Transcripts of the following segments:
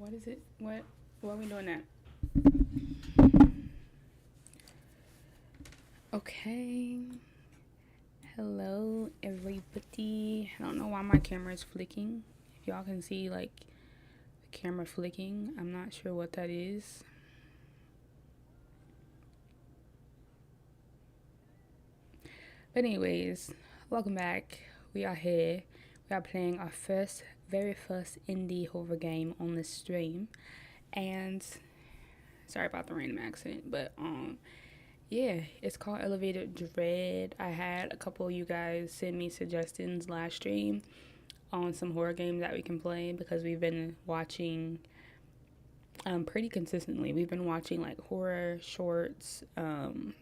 What is it? What are we doing that? Okay. Hello, everybody. I don't know why my camera is flicking. If y'all can see, like, the camera flicking, I'm not sure what that is. But anyways, welcome back. We are here. We are playing our very first indie horror game on this stream. And sorry about the random accent, but yeah, it's called Elevated Dread. I had a couple of you guys send me suggestions last stream on some horror games that we can play because we've been watching pretty consistently. We've been watching like horror shorts,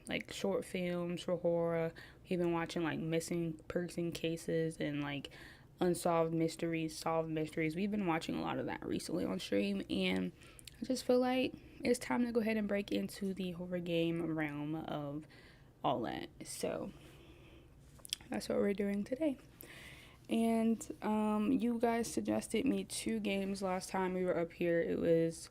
like short films for horror. We've been watching like missing person cases and like unsolved mysteries, solved mysteries. We've been watching a lot of that recently on stream, and I just feel like it's time to go ahead and break into the horror game realm of all that. So that's what we're doing today. And you guys suggested me 2 games last time we were up here. It was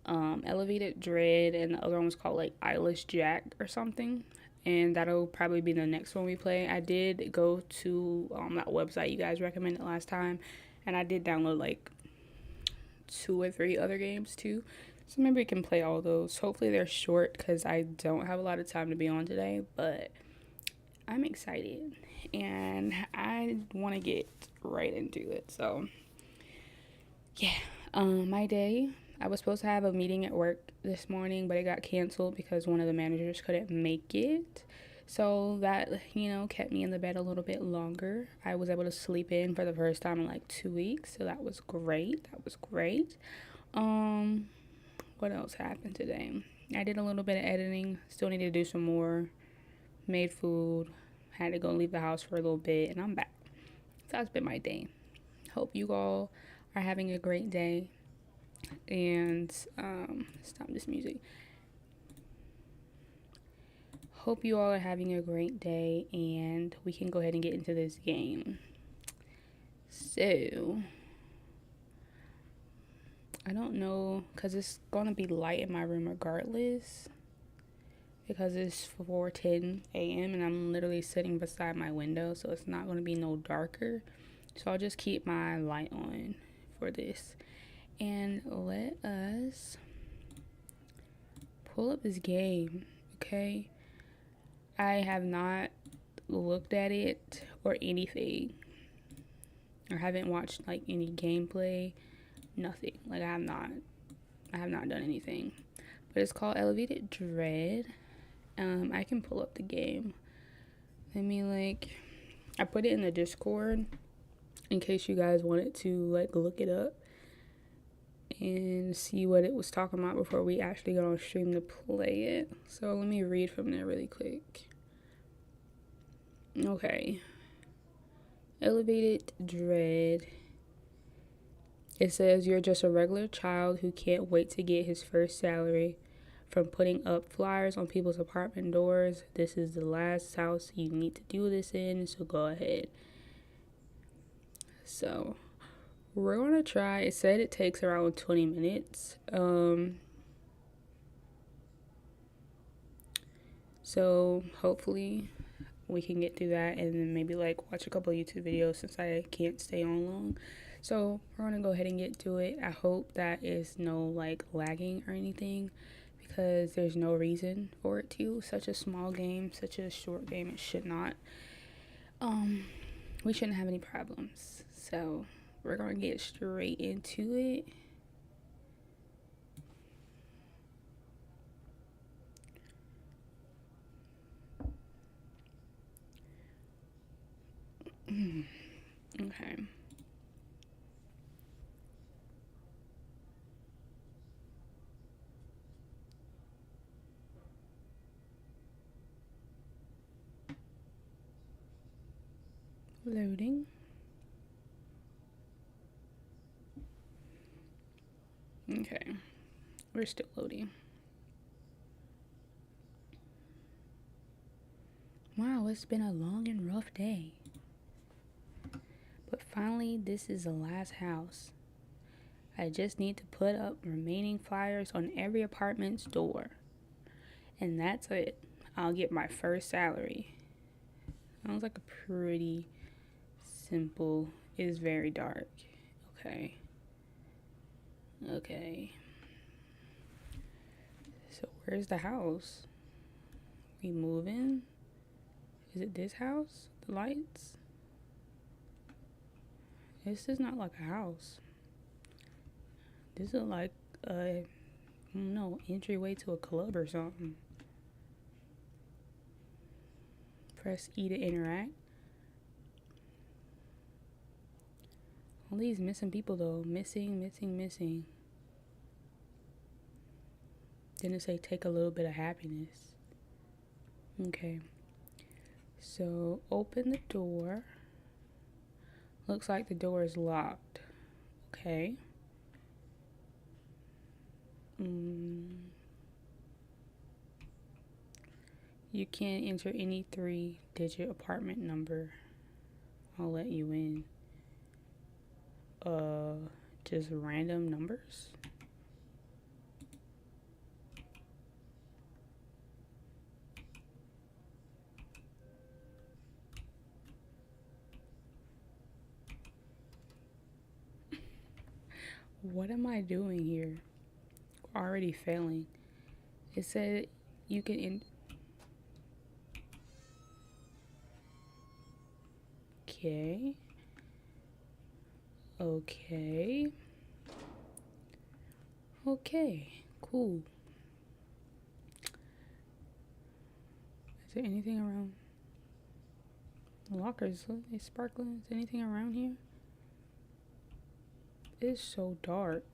Elevated Dread, and the other one was called like Eyeless Jack or something. And that'll probably be the next one we play. I did go to that website you guys recommended last time, and I did download like 2 or 3 other games too. So maybe we can play all those. Hopefully they're short because I don't have a lot of time to be on today, but I'm excited and I want to get right into it. So yeah, my day. I was supposed to have a meeting at work this morning, but it got canceled because one of the managers couldn't make it. So that, kept me in the bed a little bit longer. I was able to sleep in for the first time in like 2 weeks, so that was great. Um, what else happened today? I did a little bit of editing. Still need to do some more. Made food. Had to go leave the house for a little bit, and I'm back. So that's been my day. Hope you all are having a great day. And stop this music. Hope you all are having a great day, and we can go ahead and get into this game. So I don't know, because it's going to be light in my room regardless, because it's 4:10 a.m. and I'm literally sitting beside my window, so it's not going to be no darker. So I'll just keep my light on for this. And let us pull up this game, okay? I have not looked at it or anything. I haven't watched like any gameplay, nothing. Like I have not done anything. But it's called Elevated Dread. I can pull up the game. I put it in the Discord in case you guys wanted to like look it up and see what it was talking about before we actually got on stream to play it. So let me read from there really quick. Okay. Elevated Dread. It says you're just a regular child who can't wait to get his first salary from putting up flyers on people's apartment doors. This is the last house you need to do this in, so go ahead. So we're gonna try. It said it takes around 20 minutes. So hopefully we can get through that and then maybe like watch a couple of YouTube videos since I can't stay on long. So we're gonna go ahead and get to it. I hope that is no like lagging or anything because there's no reason for it to. Such a small game, such a short game, it should not. We shouldn't have any problems. So we're gonna get straight into it. Okay. Loading. Okay. We're still loading. Wow, it's been a long and rough day. But finally, this is the last house. I just need to put up remaining flyers on every apartment's door. And that's it. I'll get my first salary. Sounds like a pretty simple. It is very dark. Okay. Okay. So where's the house? We moving? Is it this house? The lights? This is not like a house. This is like a, I don't know, entryway to a club or something. Press E to interact. All these missing people though. Missing. Didn't it say take a little bit of happiness? Okay. So open the door. Looks like the door is locked. Okay. You can't enter any 3-digit apartment number. I'll let you in. Just random numbers. What am I doing here? Already failing. It said you can Okay. Cool. Is there anything around? The lockers, are they sparkling? Is there anything around here? It's so dark.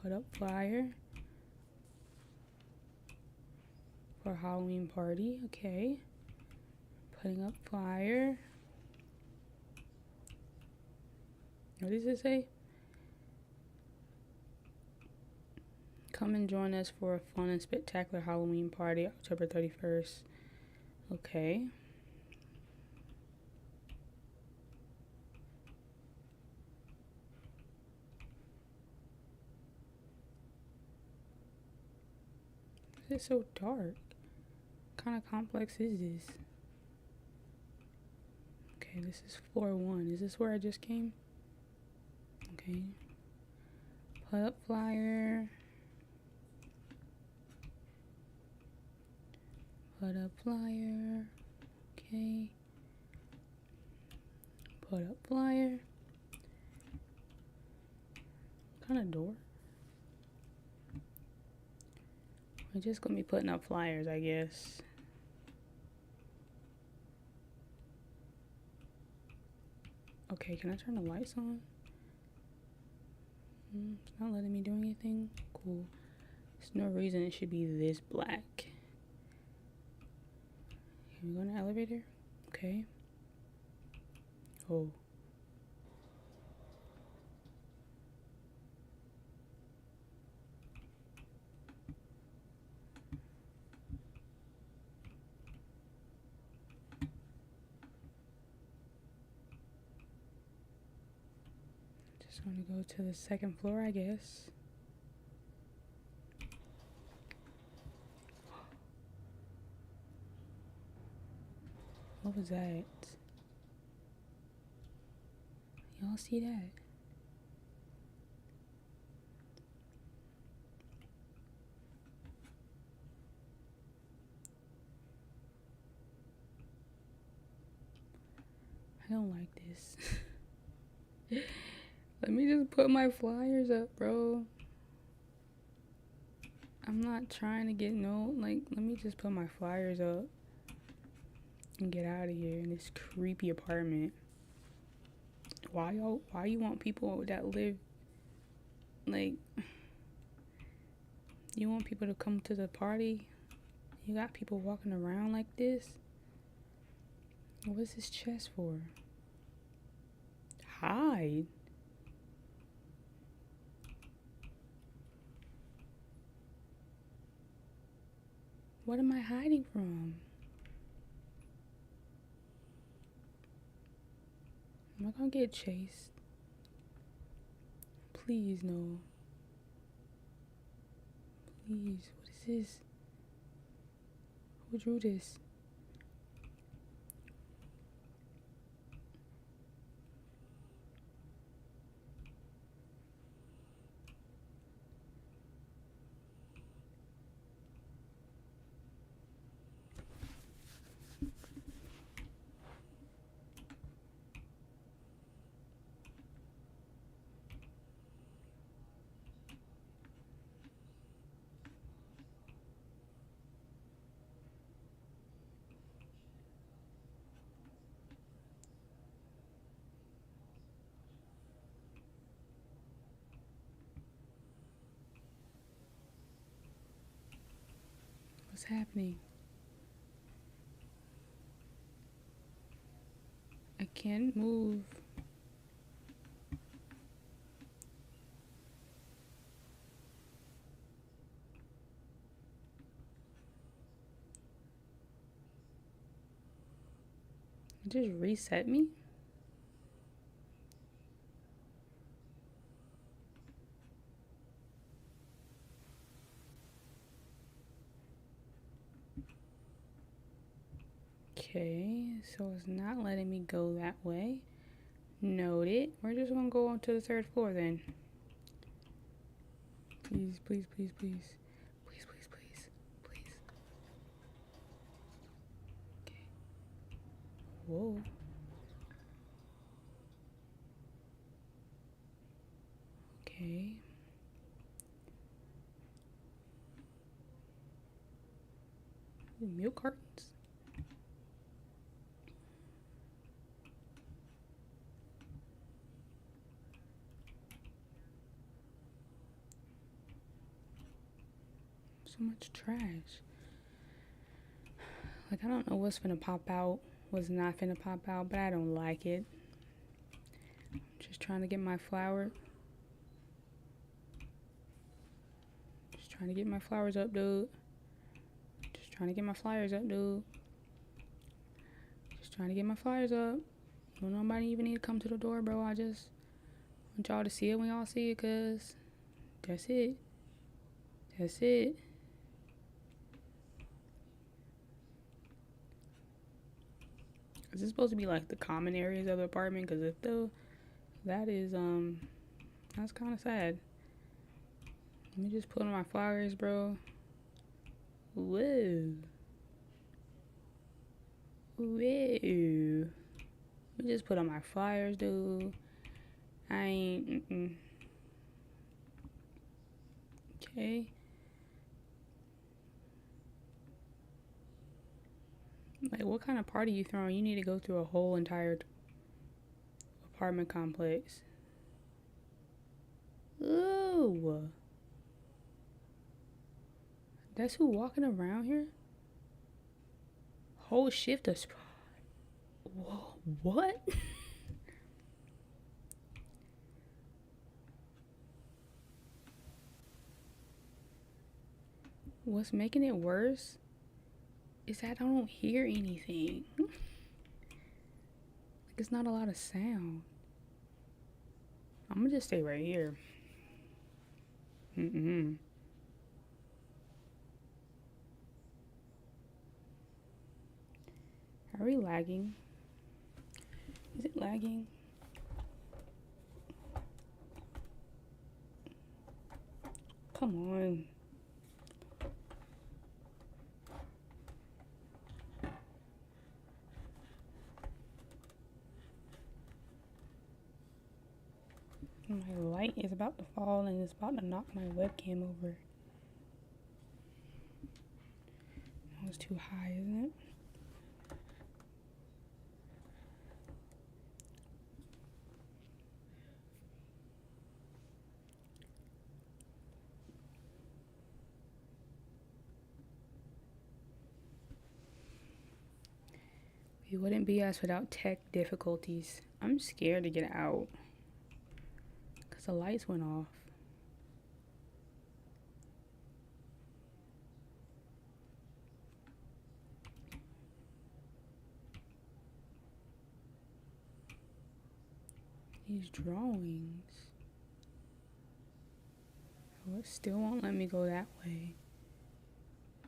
Put up flyer for Halloween party. Okay. Putting up flyer. What does it say? Come and join us for a fun and spectacular Halloween party, October 31st. Okay. It's so dark. What kind of complex is this? Okay, this is floor 1. Is this where I just came? Okay. Put up flyer. Put up flyer. Okay. Put up flyer. What kind of door? We're just gonna be putting up flyers, I guess. Okay, can I turn the lights on? It's not letting me do anything. Cool. There's no reason it should be this black. Can we go in the elevator? Okay. Oh. Just gonna go to the second floor, I guess. What was that? Y'all see that? I don't like this. Let me just put my flyers up, bro. I'm not trying to get let me just put my flyers up and get out of here in this creepy apartment. Why you want people that live, you want people to come to the party? You got people walking around like this? What's this chest for? Hide? What am I hiding from? Am I gonna get chased? Please, no. Please, what is this? Who drew this? What's happening? I can't move. It just reset me? Okay, so it's not letting me go that way. Noted. We're just gonna go on to the third floor then. Please, please, please, please. Please, please, please. Please. Okay. Whoa. Okay. Milk cartons. So much trash. Like, I don't know what's finna pop out, what's not finna pop out, but I don't like it. I'm just trying to get my flower. Just trying to get my flowers up, dude. Just trying to get my flyers up, dude. Just trying to get my flyers up. Don't nobody even need to come to the door, bro. I just want y'all to see it when y'all see it, cause that's it. That's it. Is this supposed to be like the common areas of the apartment? Cause if though, that is that's kind of sad. Let me just put on my flowers, bro. Whoa. Whoa. Let me just put on my flyers, dude. I ain't. Okay. Like, what kind of party you throwing? You need to go through a whole entire apartment complex. Ooh. That's who walking around here? Whole shift of... Whoa, what? What's making it worse is that I don't hear anything. Like, it's not a lot of sound. I'm gonna just stay right here. Are we lagging? Is it lagging? Come on. My light is about to fall and it's about to knock my webcam over. That was too high, isn't it? We wouldn't be us without tech difficulties. I'm scared to get out because the lights went off. These drawings. Oh, it still won't let me go that way.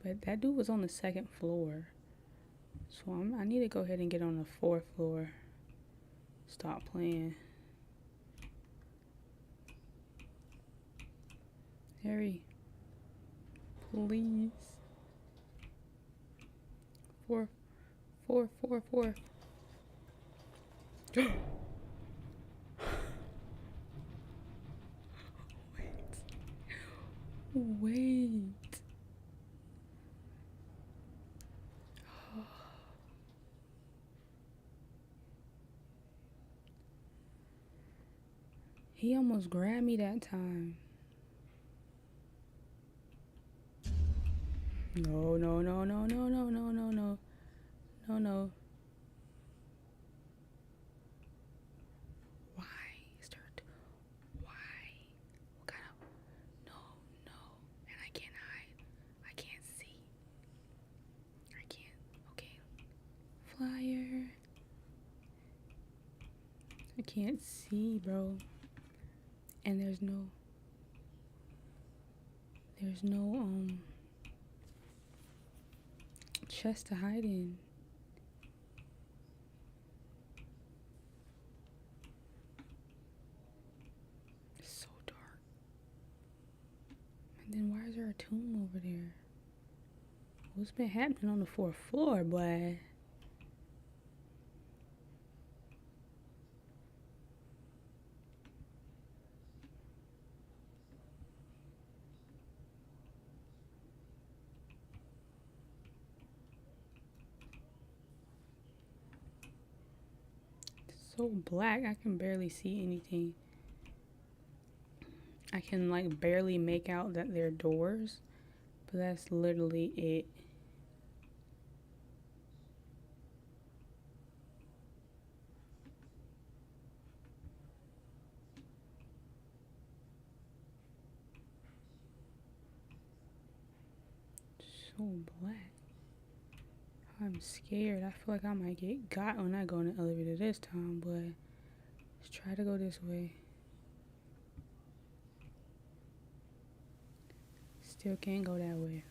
But that dude was on the second floor. So I need to go ahead and get on the fourth floor. Stop playing. Harry. Please. Four. Wait. He almost grabbed me that time. No. No. Why? Why? What kind of... No. And I can't hide. I can't see. I can't. Okay. Flyer. I can't see, bro. And there's no chest to hide in. It's so dark. And then why is there a tomb over there? What's been happening on the fourth floor, boy? It's so black, I can barely see anything. I can like barely make out that they're doors, but that's literally it. So black. I'm scared. I feel like I might get got when I go in the elevator this time, but let's try to go this way. Still can't go that way.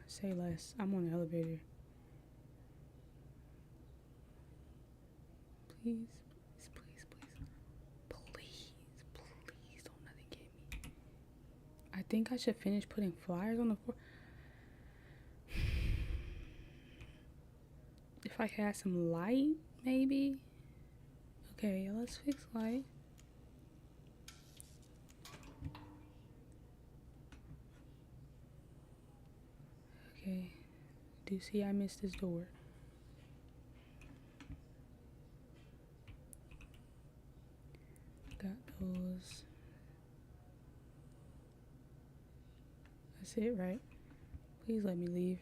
Say less. I'm on the elevator. Please don't nothing get me. I think I should finish putting flyers on the floor. If I had some light, maybe. Okay, let's fix light. Okay, do you see I missed this door? Got those. That's it, right? Please let me leave.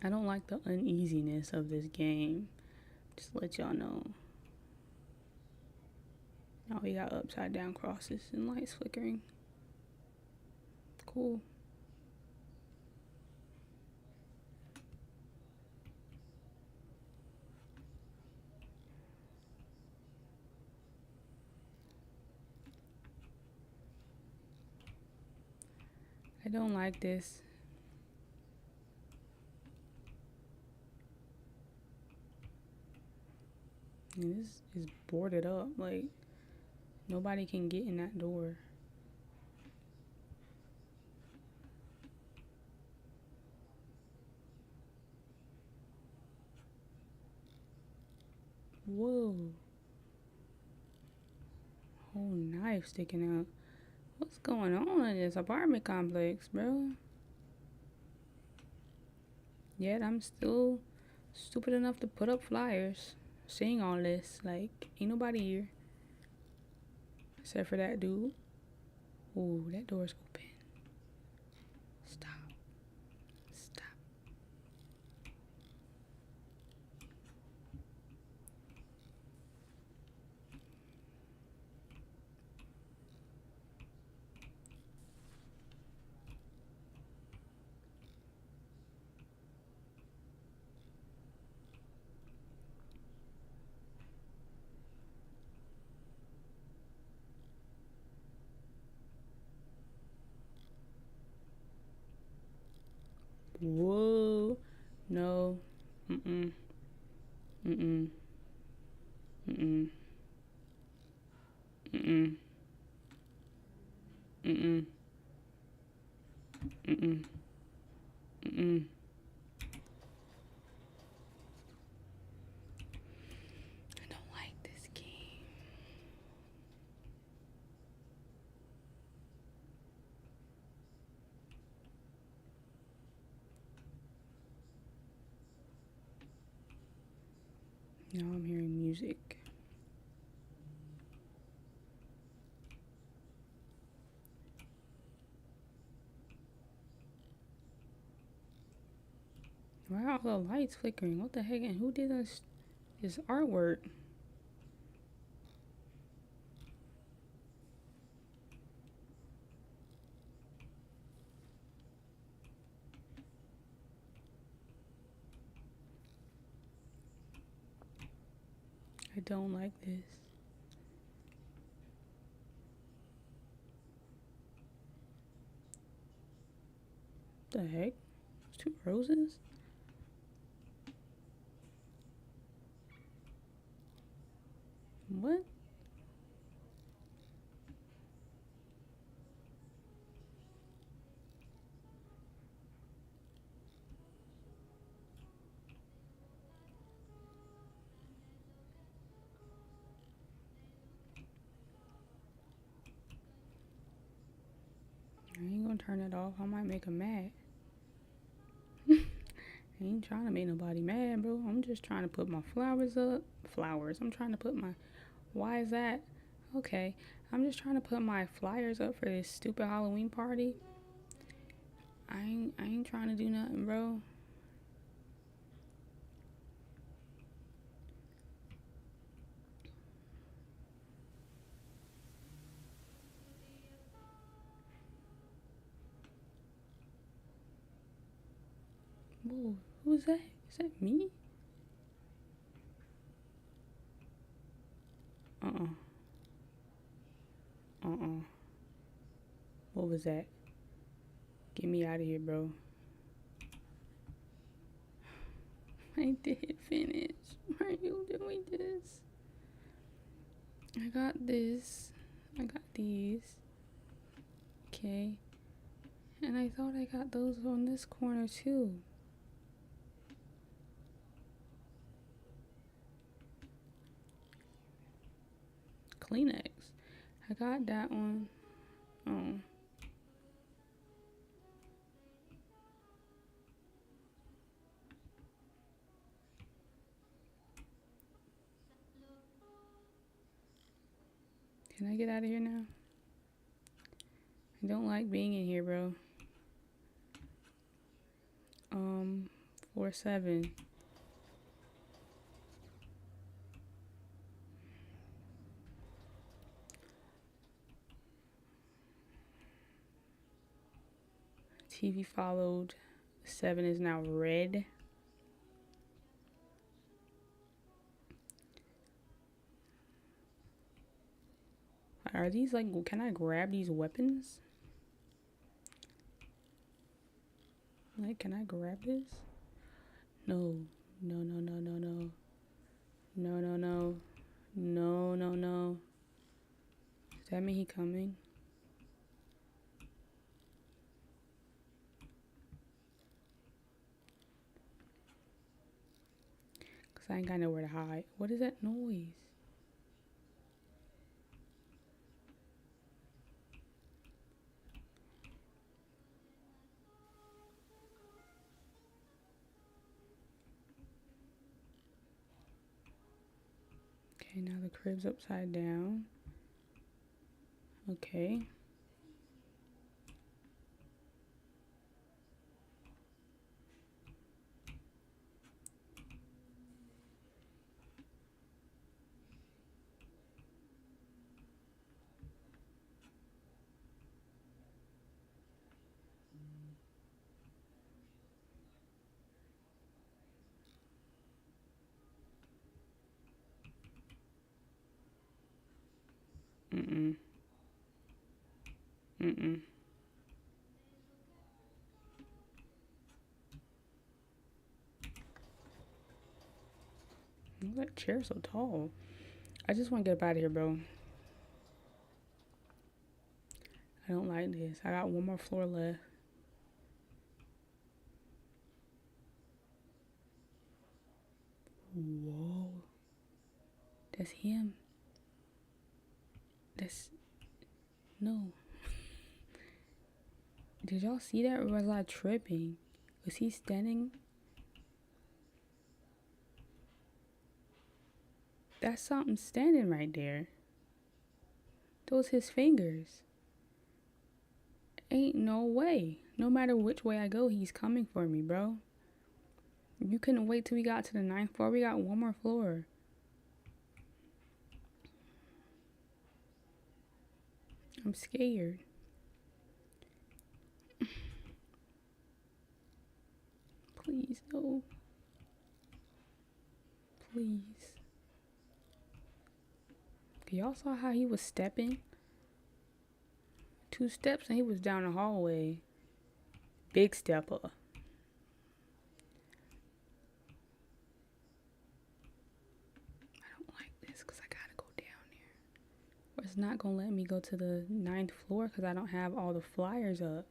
I don't like the uneasiness of this game. Just to let y'all know. Now we got upside down crosses and lights flickering. Cool. I don't like this. And this is boarded up. Like, nobody can get in that door. Whoa. Whole knife sticking out. What's going on in this apartment complex, bro? Yet I'm still stupid enough to put up flyers. Seeing all this, like, ain't nobody here. Except for that dude. Ooh, that door's open. Stop. Mm-mm. Mm-mm. Mm-mm. Mm-mm. Mm-mm. Mm-mm. I don't like this game. Now I'm hearing music. Why are all the lights flickering? What the heck? And who did this artwork? I don't like this. What the heck? There's two roses? What? I ain't gonna turn it off. I might make him mad. I ain't trying to make nobody mad, bro. I'm just trying to put my flowers up. Flowers. I'm trying to put my. Why is that? Okay. I'm just trying to put my flyers up for this stupid Halloween party. I ain't trying to do nothing, bro. Whoa, who's that? Is that me? Uh-uh. Uh-uh. What was that? Get me out of here, bro. I did finish. Why are you doing this? I got this. I got these. Okay. And I thought I got those on this corner too. Kleenex. I got that one. Oh. Can I get out of here now? I don't like being in here, bro. 4-7. TV followed. 7 is now red. Are these like, can I grab these weapons? Like, can I grab this? No. No, no, no, no, no. No, no, no. No, no, no. Does that mean he coming? Cause I ain't got nowhere to hide. What is that noise? Okay, now the crib's upside down. Okay. Mm-mm. Mm-mm. Looks chair so tall? I just want to get up out of here, bro. I don't like this. I got one more floor left. Whoa. That's him. That's... No. Did y'all see that, or was I tripping? Was he standing? That's something standing right there. Those his fingers. Ain't no way. No matter which way I go, he's coming for me, bro. You couldn't wait till we got to the 9th floor. We got one more floor. I'm scared. Please, no. Please. Y'all saw how he was stepping? 2 steps and he was down the hallway. Big stepper. I don't like this because I gotta go down there. Or it's not gonna let me go to the 9th floor because I don't have all the flyers up.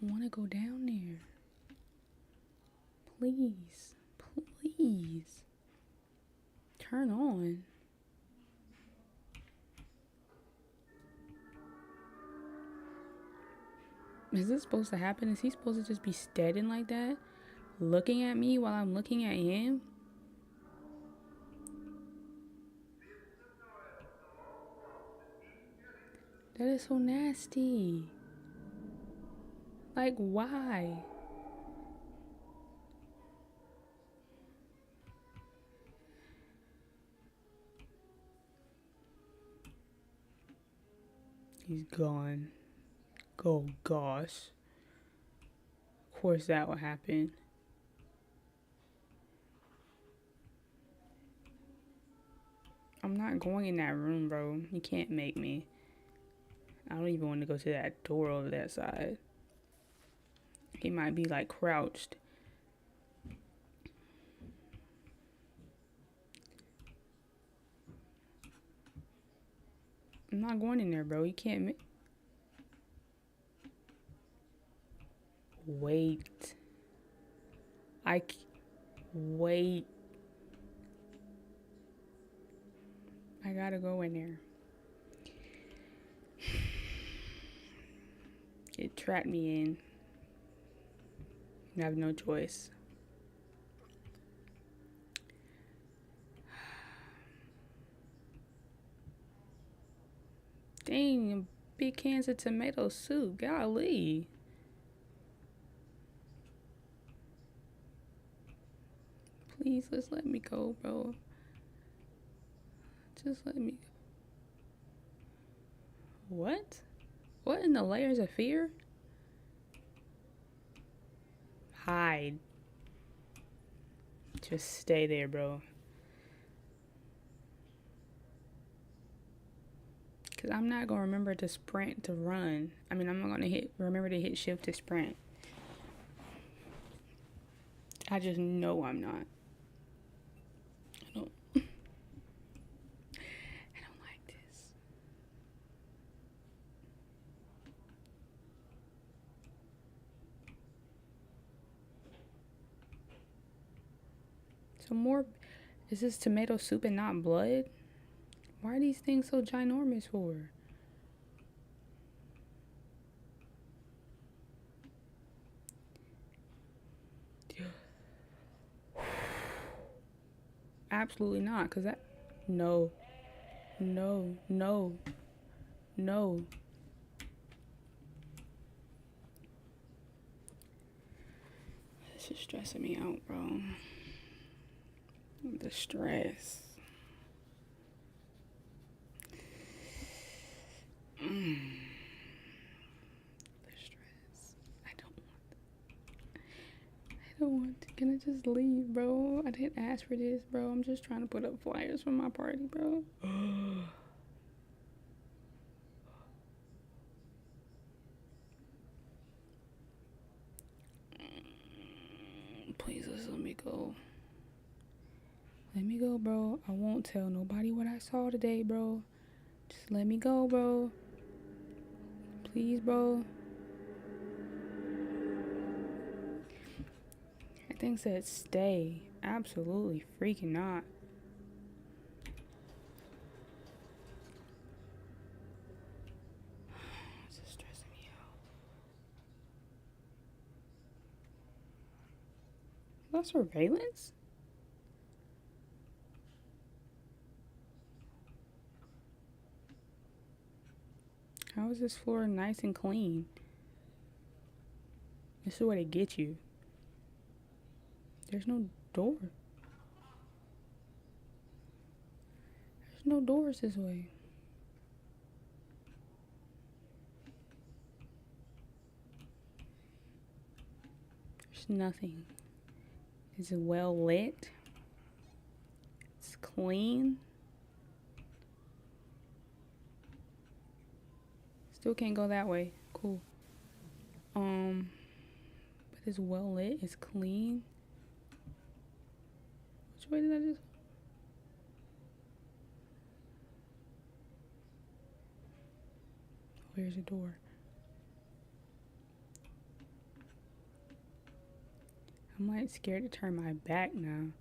I want to go down there. Please. Please. Turn on. Is this supposed to happen? Is he supposed to just be standing like that? Looking at me while I'm looking at him? That is so nasty. Like, why? He's gone. Oh, gosh. Of course that will happen. I'm not going in that room, bro. You can't make me. I don't even want to go to that door over that side. He might be like crouched. I'm not going in there, bro. You can't wait. Wait. I gotta go in there. It trapped me in. I have no choice. Dang, big cans of tomato soup. Golly. Please, just let me go, bro. Just let me go. What? What in the layers of fear? Hide. Just stay there, bro. Because I'm not going to remember to sprint to run. I mean, I'm not going to remember to hit shift to sprint. I just know I'm not. I don't like this. Some more. Is this tomato soup and not blood? Why are these things so ginormous for? Absolutely not, because that... No. No. No. No. This is stressing me out, bro. The stress. The stress. I don't want to Can I just leave, bro? I didn't ask for this, bro. I'm just trying to put up flyers for my party, bro. Please just let me go. Let me go, bro. I won't tell nobody what I saw today, bro. Just let me go, bro. Please, bro. That thing said stay. Absolutely freaking not. This is stressing me out. Is that surveillance? How is this floor nice and clean? This is where they get you. There's no door. There's no doors this way. There's nothing. Is it well lit? It's clean. Still can't go that way. Cool. But it's well lit. It's clean. Which way did I just? Where's the door? I'm like scared to turn my back now.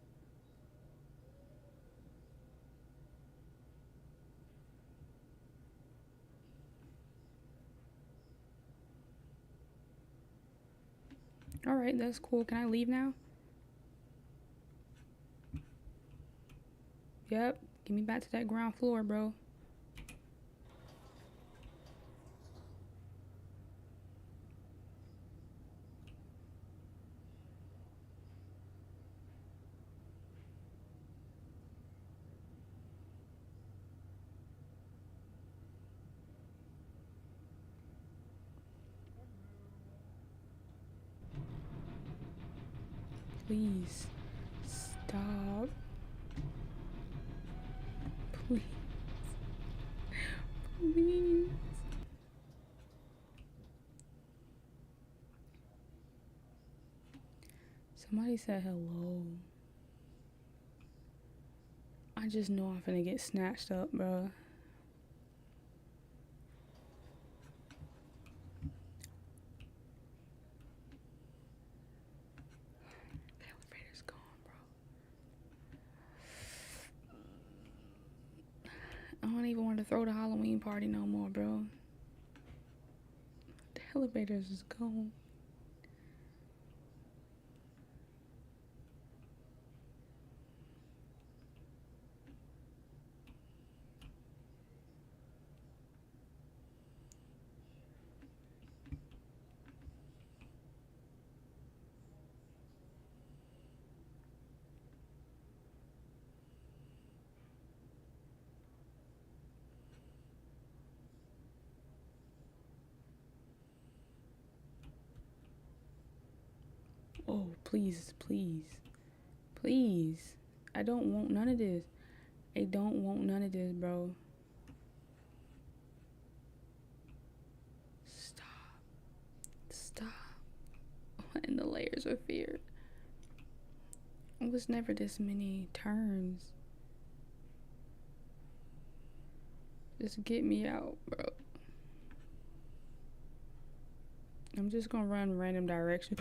Alright, that's cool. Can I leave now? Yep. Get me back to that ground floor, bro. Please. Stop. Please. Please. Somebody said hello. I just know I'm finna get snatched up, bro. The elevator's gone, bro. I don't even want to throw the Halloween party no more, bro. The elevator's is gone. Oh, please, please, please. I don't want none of this. I don't want none of this, bro. Stop. Stop. And the layers of fear. It was never this many turns. Just get me out, bro. I'm just gonna run random directions.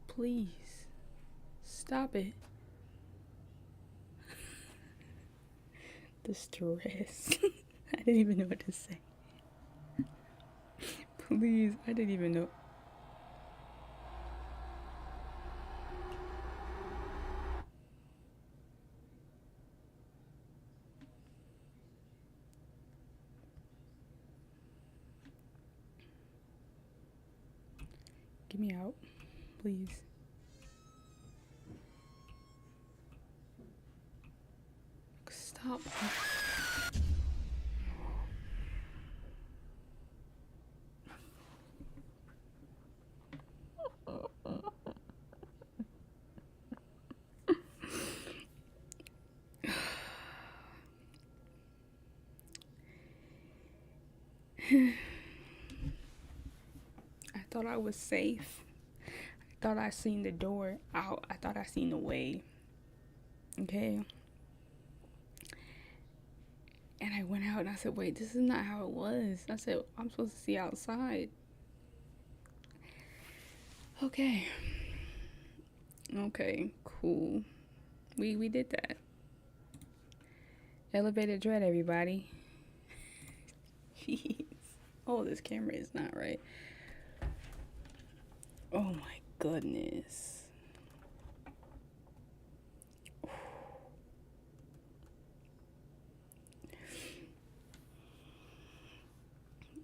Please. Stop it. The stress. I didn't even know what to say. Please, I didn't even know. Get me out, please. Stop. I thought I was safe. I thought I seen the door out. I thought I seen the way. Okay. And I went out and I said, wait, this is not how it was. I said, I'm supposed to see outside. Okay. Okay, cool. We did that. Elevated dread, everybody. Jeez. Oh, this camera is not right. Oh my goodness.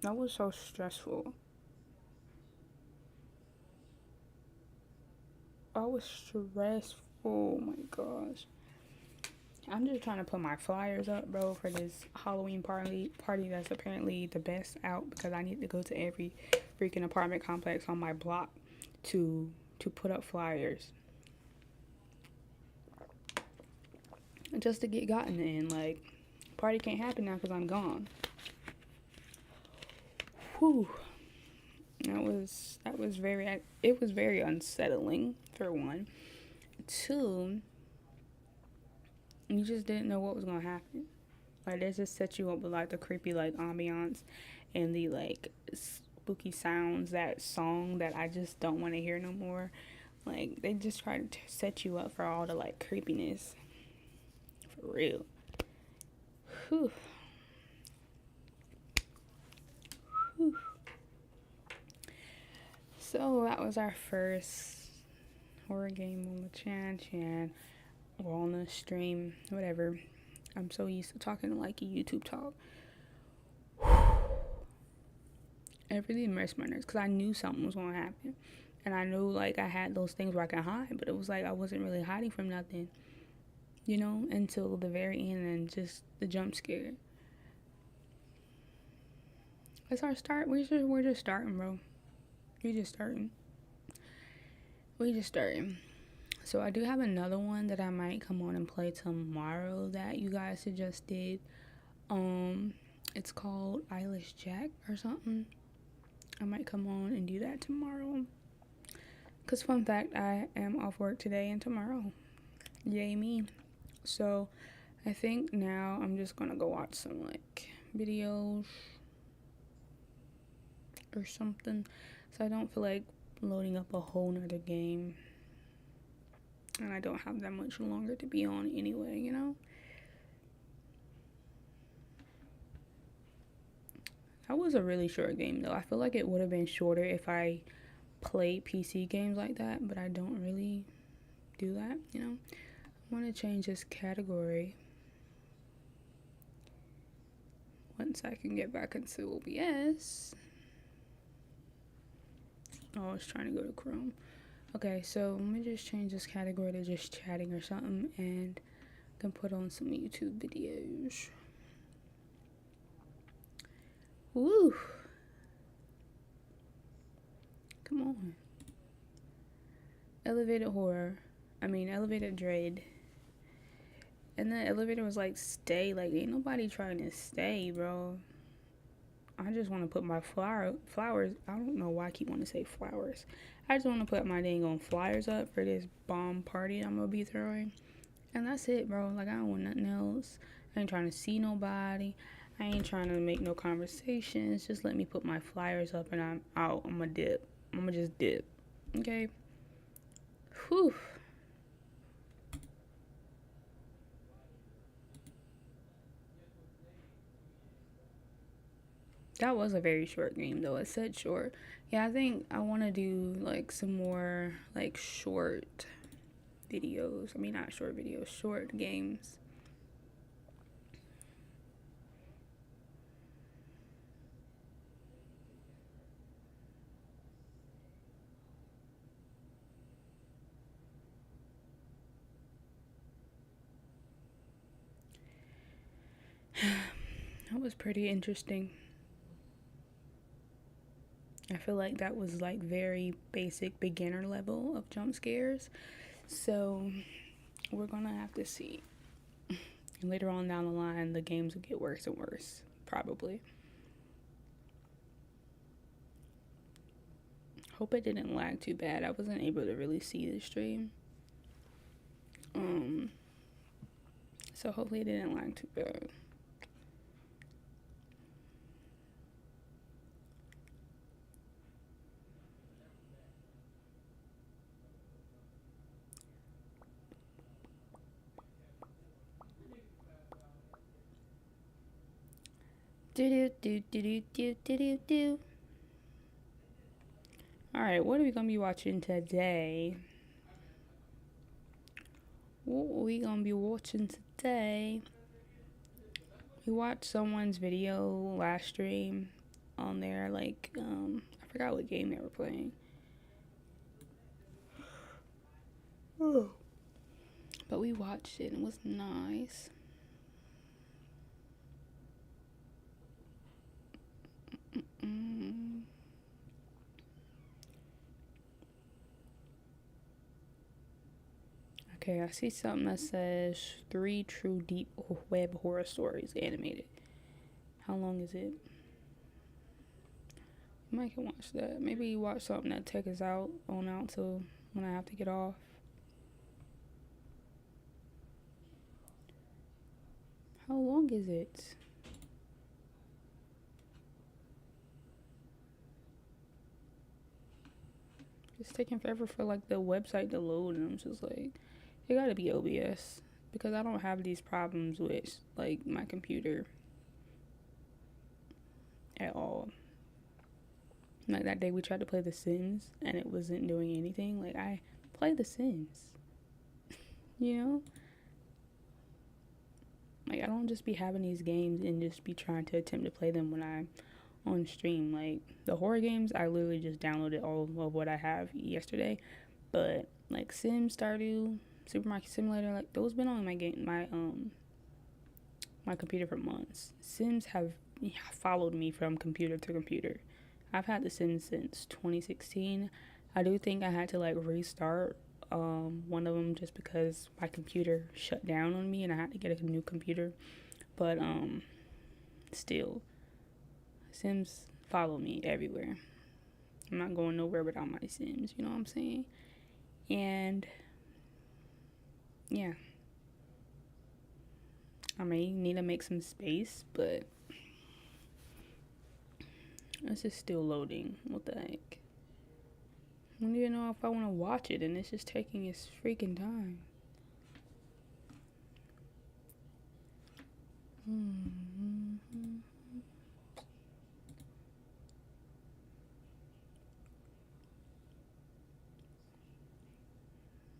That was so stressful. I was stressful. Oh my gosh. I'm just trying to put my flyers up, bro, for this Halloween party that's apparently the best out, because I need to go to every freaking apartment complex on my block to put up flyers. Just to get gotten in. Like, party can't happen now because I'm gone. Whew. It was very unsettling, for one. Two, you just didn't know what was gonna happen. Like, they just set you up with like the creepy like ambiance and the like spooky sounds, that song that I just don't want to hear no more. Like, they just try to set you up for all the like creepiness. For real. Whew. Whew. So that was our first horror game on the Chan or on the stream, whatever. I'm so used to talking like a YouTube talk. It really messed my nerves because I knew something was going to happen. And I knew like I had those things where I could hide, but it was like I wasn't really hiding from nothing, you know, until the very end and just the jump scare. It's our start. We're just starting, bro. We just starting. So I do have another one that I might come on and play tomorrow that you guys suggested. It's called Eilish Jack or something. I might come on and do that tomorrow. Cause fun fact, I am off work today and tomorrow. Yay me. So I think now I'm just gonna go watch some like videos or something. So I don't feel like loading up a whole nother game. And I don't have that much longer to be on anyway, you know? That was a really short game though. I feel like it would have been shorter if I played PC games like that, but I don't really do that, you know? I want to change this category once I can get back into OBS. Oh, I was trying to go to Chrome. Okay, so let me just change this category to just chatting or something, and I can put on some YouTube videos. Woo! Come on. Elevated dread. And the elevator was like, stay. Like, ain't nobody trying to stay, bro. I just want to put my flowers. I don't know why I keep wanting to say flowers. I just want to put my dang on flyers up for this bomb party I'm going to be throwing. And that's it, bro. Like, I don't want nothing else. I ain't trying to see nobody. I ain't trying to make no conversations. Just let me put my flyers up and I'm out. I'm going to dip. I'm going to just dip. Okay? Whew. That was a very short game, though. It said short. Yeah, I think I want to do, like, some more, like, short videos. I mean, not short videos, short games. That was pretty interesting. I feel like that was like very basic beginner level of jump scares. So we're gonna have to see. And later on down the line, the games will get worse and worse, probably. Hope it didn't lag too bad. I wasn't able to really see the stream. So hopefully it didn't lag too bad. Do do do do do do do do. Alright, what are we gonna be watching today? What are we gonna be watching today? We watched someone's video last stream on there, like, I forgot what game they were playing. Oh. But we watched it and it was nice. Okay, I see something that says 3 true deep web horror stories animated. How long is it? You might can watch that. Maybe you watch something that takes us out till when I have to get off. How long is it? It's taking forever for like the website to load, and I'm just like, it gotta be OBS because I don't have these problems with like my computer at all. Like that day we tried to play The Sims and it wasn't doing anything. Like, I play The Sims, you know? Like, I don't just be having these games and just be trying to attempt to play them when I'm on stream. Like, the horror games, I literally just downloaded all of what I have yesterday. But like Sims, Stardew, Supermarket Simulator, like those been on my computer for months. Sims have followed me from computer to computer. I've had The Sims since 2016. I do think I had to like restart one of them just because my computer shut down on me and I had to get a new computer. But still, Sims follow me everywhere. I'm not going nowhere without my Sims, you know what I'm saying? And yeah, I may need to make some space, but it's just still loading. What the heck? I don't even know if I want to watch it, and it's just taking its freaking time.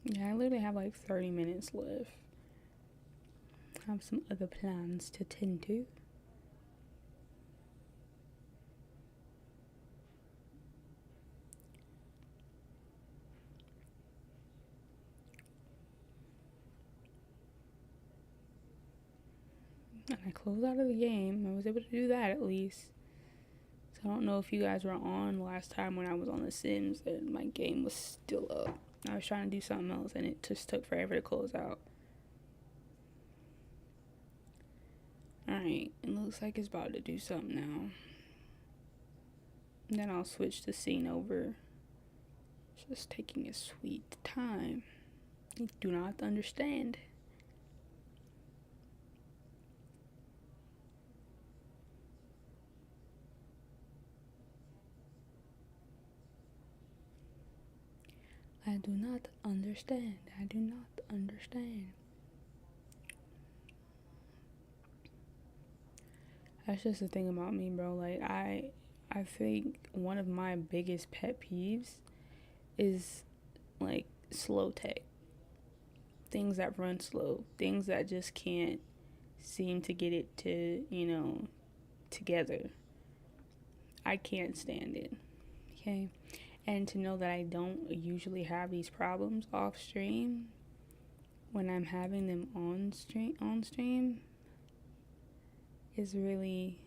Yeah, I literally have like 30 minutes left. I have some other plans to tend to. And I closed out of the game. I was able to do that at least. So I don't know if you guys were on last time when I was on The Sims and my game was still up. I was trying to do something else and it just took forever to close out. Alright, it looks like it's about to do something now. And then I'll switch the scene over. It's just taking a sweet time. I do not understand. I do not understand. I do not understand. That's just the thing about me, bro. Like, I think one of my biggest pet peeves is like slow tech. Things that run slow. Things that just can't seem to get it to, together. I can't stand it. Okay? And to know that I don't usually have these problems off stream, when I'm having them on stream is very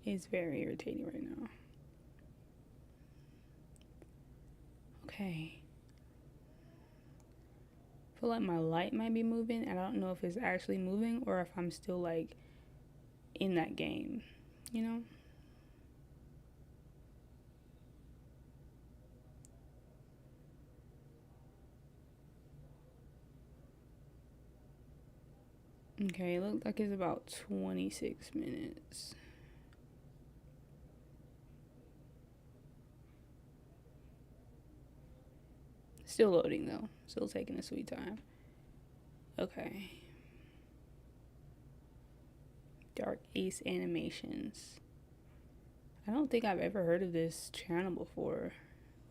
irritating right now. Okay. I feel like my light might be moving. I don't know if it's actually moving or if I'm still like in that game, you know? Okay, it looks like it's about 26 minutes. Still loading though. Still taking a sweet time. Okay. Dark Ace Animations. I don't think I've ever heard of this channel before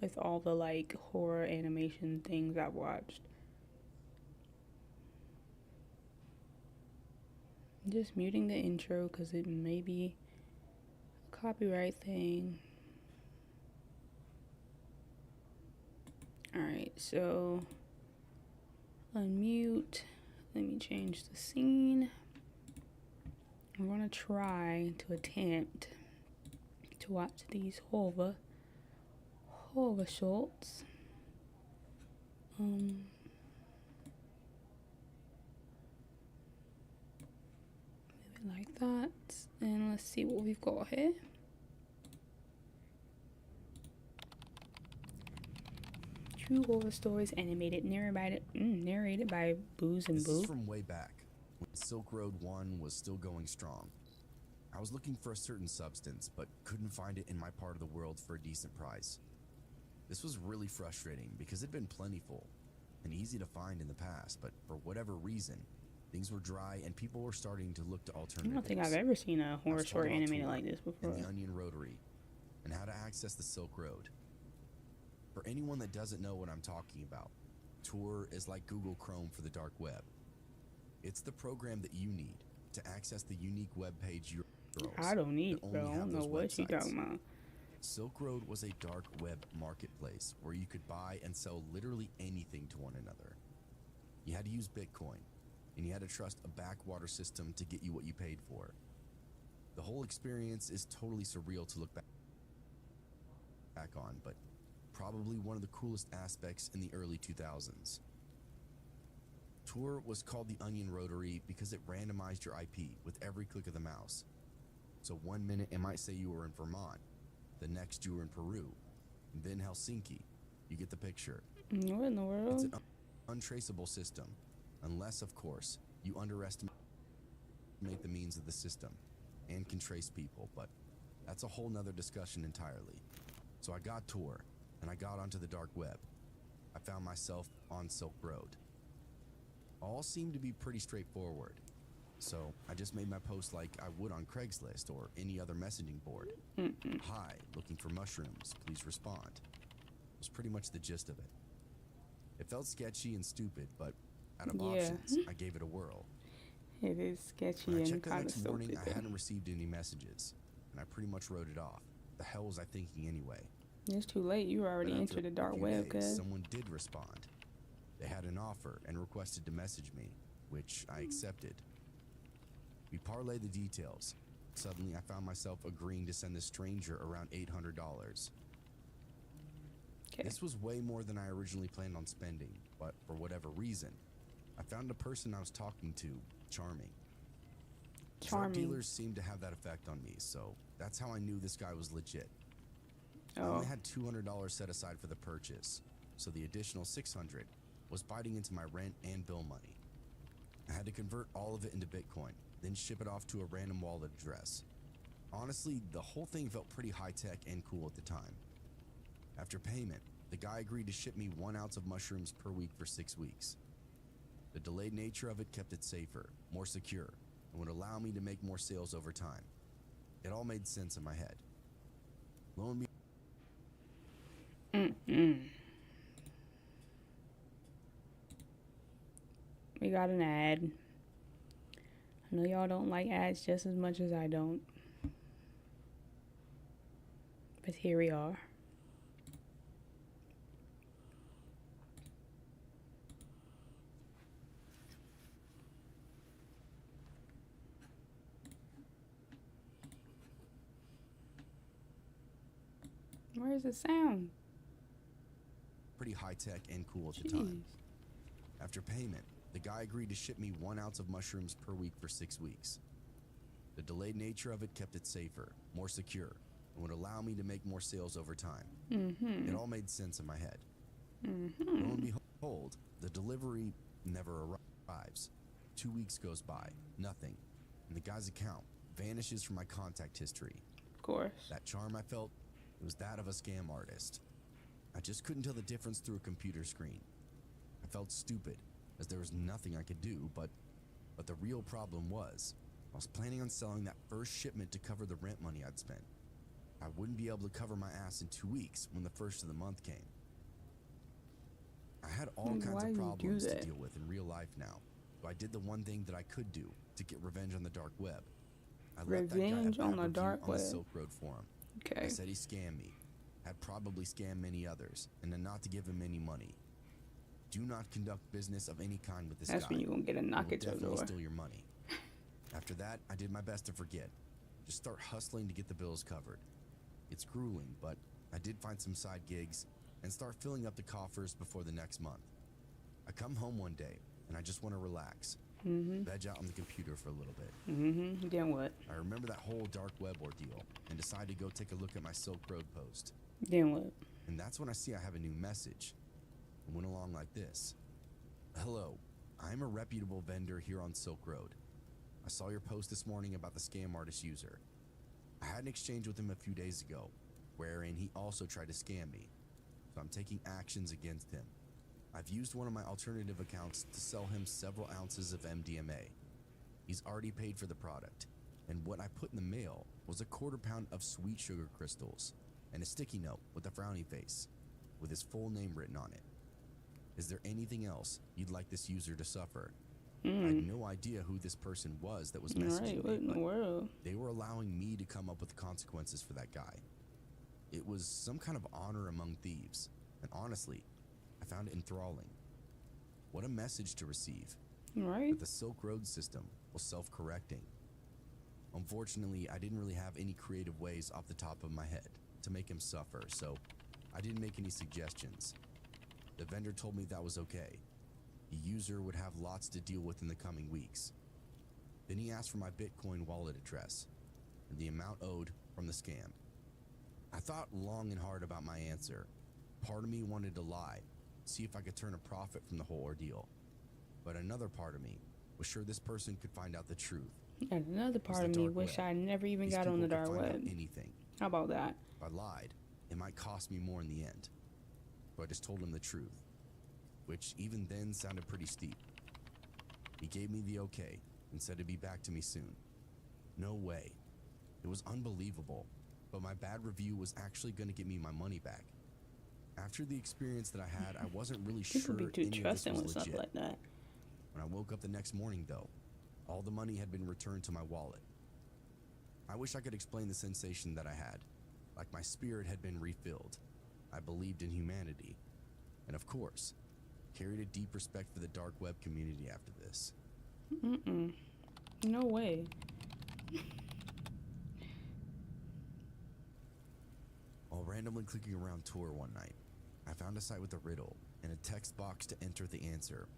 with all the like horror animation things I've watched. I'm just muting the intro because it may be a copyright thing. Alright, so unmute. Let me change the scene. I'm gonna try to attempt to watch these horror shorts. Maybe like that. And let's see what we've got here. True horror stories animated, narrated by Booze and This Boo. is from way back, when Silk Road 1 was still going strong. I was looking for a certain substance, but couldn't find it in my part of the world for a decent price. This was really frustrating because it'd been plentiful and easy to find in the past, but for whatever reason, things were dry and people were starting to look to I alternatives. don't think I've ever seen a horror short animated like this before. And the Onion Rotary, and how to access the Silk Road. For anyone that doesn't know what I'm talking about, Tor is like Google Chrome for the dark web. It's the program that you need to access the unique web page you're I don't need, bro. I don't know what you talking about. Silk Road was a dark web marketplace where you could buy and sell literally anything to one another. You had to use Bitcoin, and you had to trust a backwater system to get you what you paid for. The whole experience is totally surreal to look back on, but probably one of the coolest aspects in the early 2000s. Tor was called the Onion Rotary because it randomized your IP with every click of the mouse. So 1 minute it might say you were in Vermont, the next you were in Peru, and then Helsinki. You get the picture. What in the world? It's an untraceable system, unless, of course, you underestimate the means of the system and can trace people, but that's a whole nother discussion entirely. So I got Tor, and I got onto the dark web. I found myself on Silk Road. All seemed to be pretty straightforward. So I just made my post like I would on Craigslist or any other messaging board. Hi, looking for mushrooms, please respond. Was pretty much the gist of it. It felt sketchy and stupid, but out of options, I gave it a whirl. It is sketchy When I and checked the kind of next morning, stupid. I hadn't received any messages, and I pretty much wrote it off. The hell was I thinking anyway? It's too late. You already But entered the dark after a few web, days, cuz. someone did respond. They had an offer and requested to message me, which I accepted. We parlayed the details. Suddenly, I found myself agreeing to send the stranger around $800. Okay. This was way more than I originally planned on spending, but for whatever reason, I found the person I was talking to charming. Drug dealers seemed to have that effect on me, so that's how I knew this guy was legit. I only had $200 set aside for the purchase, so the additional $600 was biting into my rent and bill money. I had to convert all of it into Bitcoin, then ship it off to a random wallet address. Honestly, the whole thing felt pretty high-tech and cool at the time. After payment, the guy agreed to ship me 1 ounce of mushrooms per week for 6 weeks. The delayed nature of it kept it safer, more secure, and would allow me to make more sales over time. It all made sense in my head. Lo and We got an ad. I know y'all don't like ads just as much as I don't. But here we are. Where's the sound? pretty high-tech and cool at the time. After payment, the guy agreed to ship me 1 ounce of mushrooms per week for 6 weeks. The delayed nature of it kept it safer, more secure, and would allow me to make more sales over time. It all made sense in my head. Lo and behold, the delivery never arrives. 2 weeks goes by, nothing, and the guy's account vanishes from my contact history. Of course. That charm I felt, it was that of a scam artist. I just couldn't tell the difference through a computer screen. I felt stupid, as there was nothing I could do, but the real problem was, I was planning on selling that first shipment to cover the rent money I'd spent. I wouldn't be able to cover my ass in 2 weeks when the first of the month came. I had all kinds of problems to deal with in real life now, so I did the one thing that I could do to get revenge on the dark web. I Revenge on the dark web. On the Silk Road forum. Okay. I said he scammed me, had probably scammed many others, and then not to give him any money. Do not conduct business of any kind with this guy. That's when you're gonna get a knock at your door. Definitely steal your money. After that, I did my best to forget. Just start hustling to get the bills covered. It's grueling, but I did find some side gigs and start filling up the coffers before the next month. I come home one day and I just want to relax. Veg out on the computer for a little bit. Then what? I remember that whole dark web ordeal and decide to go take a look at my Silk Road post. Then what? And that's when I see I have a new message. It went along like this. Hello, I'm a reputable vendor here on Silk Road. I saw your post this morning about the scam artist user. I had an exchange with him a few days ago, wherein he also tried to scam me. So I'm taking actions against him. I've used one of my alternative accounts to sell him several ounces of MDMA. He's already paid for the product, and what I put in the mail was a 1/4 pound of sweet sugar crystals and a sticky note with a frowny face, with his full name written on it. Is there anything else you'd like this user to suffer? I had no idea who this person was that was messaging what in me, the world? they were allowing me to come up with consequences for that guy. It was some kind of honor among thieves, and honestly, I found it enthralling. What a message to receive. Right. That the Silk Road system was self-correcting. Unfortunately, I didn't really have any creative ways off the top of my head to make him suffer, so I didn't make any suggestions. The vendor told me that was okay. The user would have lots to deal with in the coming weeks. Then he asked for my Bitcoin wallet address and the amount owed from the scam. I thought long and hard about my answer. Part of me wanted to lie, see if I could turn a profit from the whole ordeal. But another part of me was sure this person could find out the truth. And another part of me wish I never even got on the dark web. Anything. How about that? If I lied, it might cost me more in the end. So I just told him the truth, which even then sounded pretty steep. He gave me the okay and said he'd be back to me soon. No way. It was unbelievable, but my bad review was actually going to get me my money back. After the experience that I had, I wasn't really sure People be too any of trusting this with was stuff legit. like that. When I woke up the next morning, though, all the money had been returned to my wallet. I wish I could explain the sensation that I had, like my spirit had been refilled. I believed in humanity, and of course, carried a deep respect for the dark web community after this. No way. While randomly clicking around Tor one night, I found a site with a riddle and a text box to enter the answer.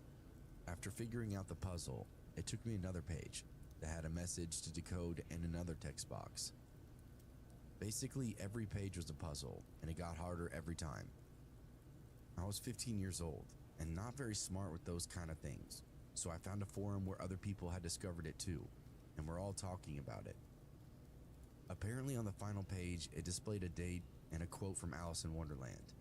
After figuring out the puzzle, it took me another page that had a message to decode and another text box. Basically, every page was a puzzle, and it got harder every time. I was 15 years old and not very smart with those kind of things, so I found a forum where other people had discovered it too, and were all talking about it. Apparently on the final page, it displayed a date and a quote from Alice in Wonderland.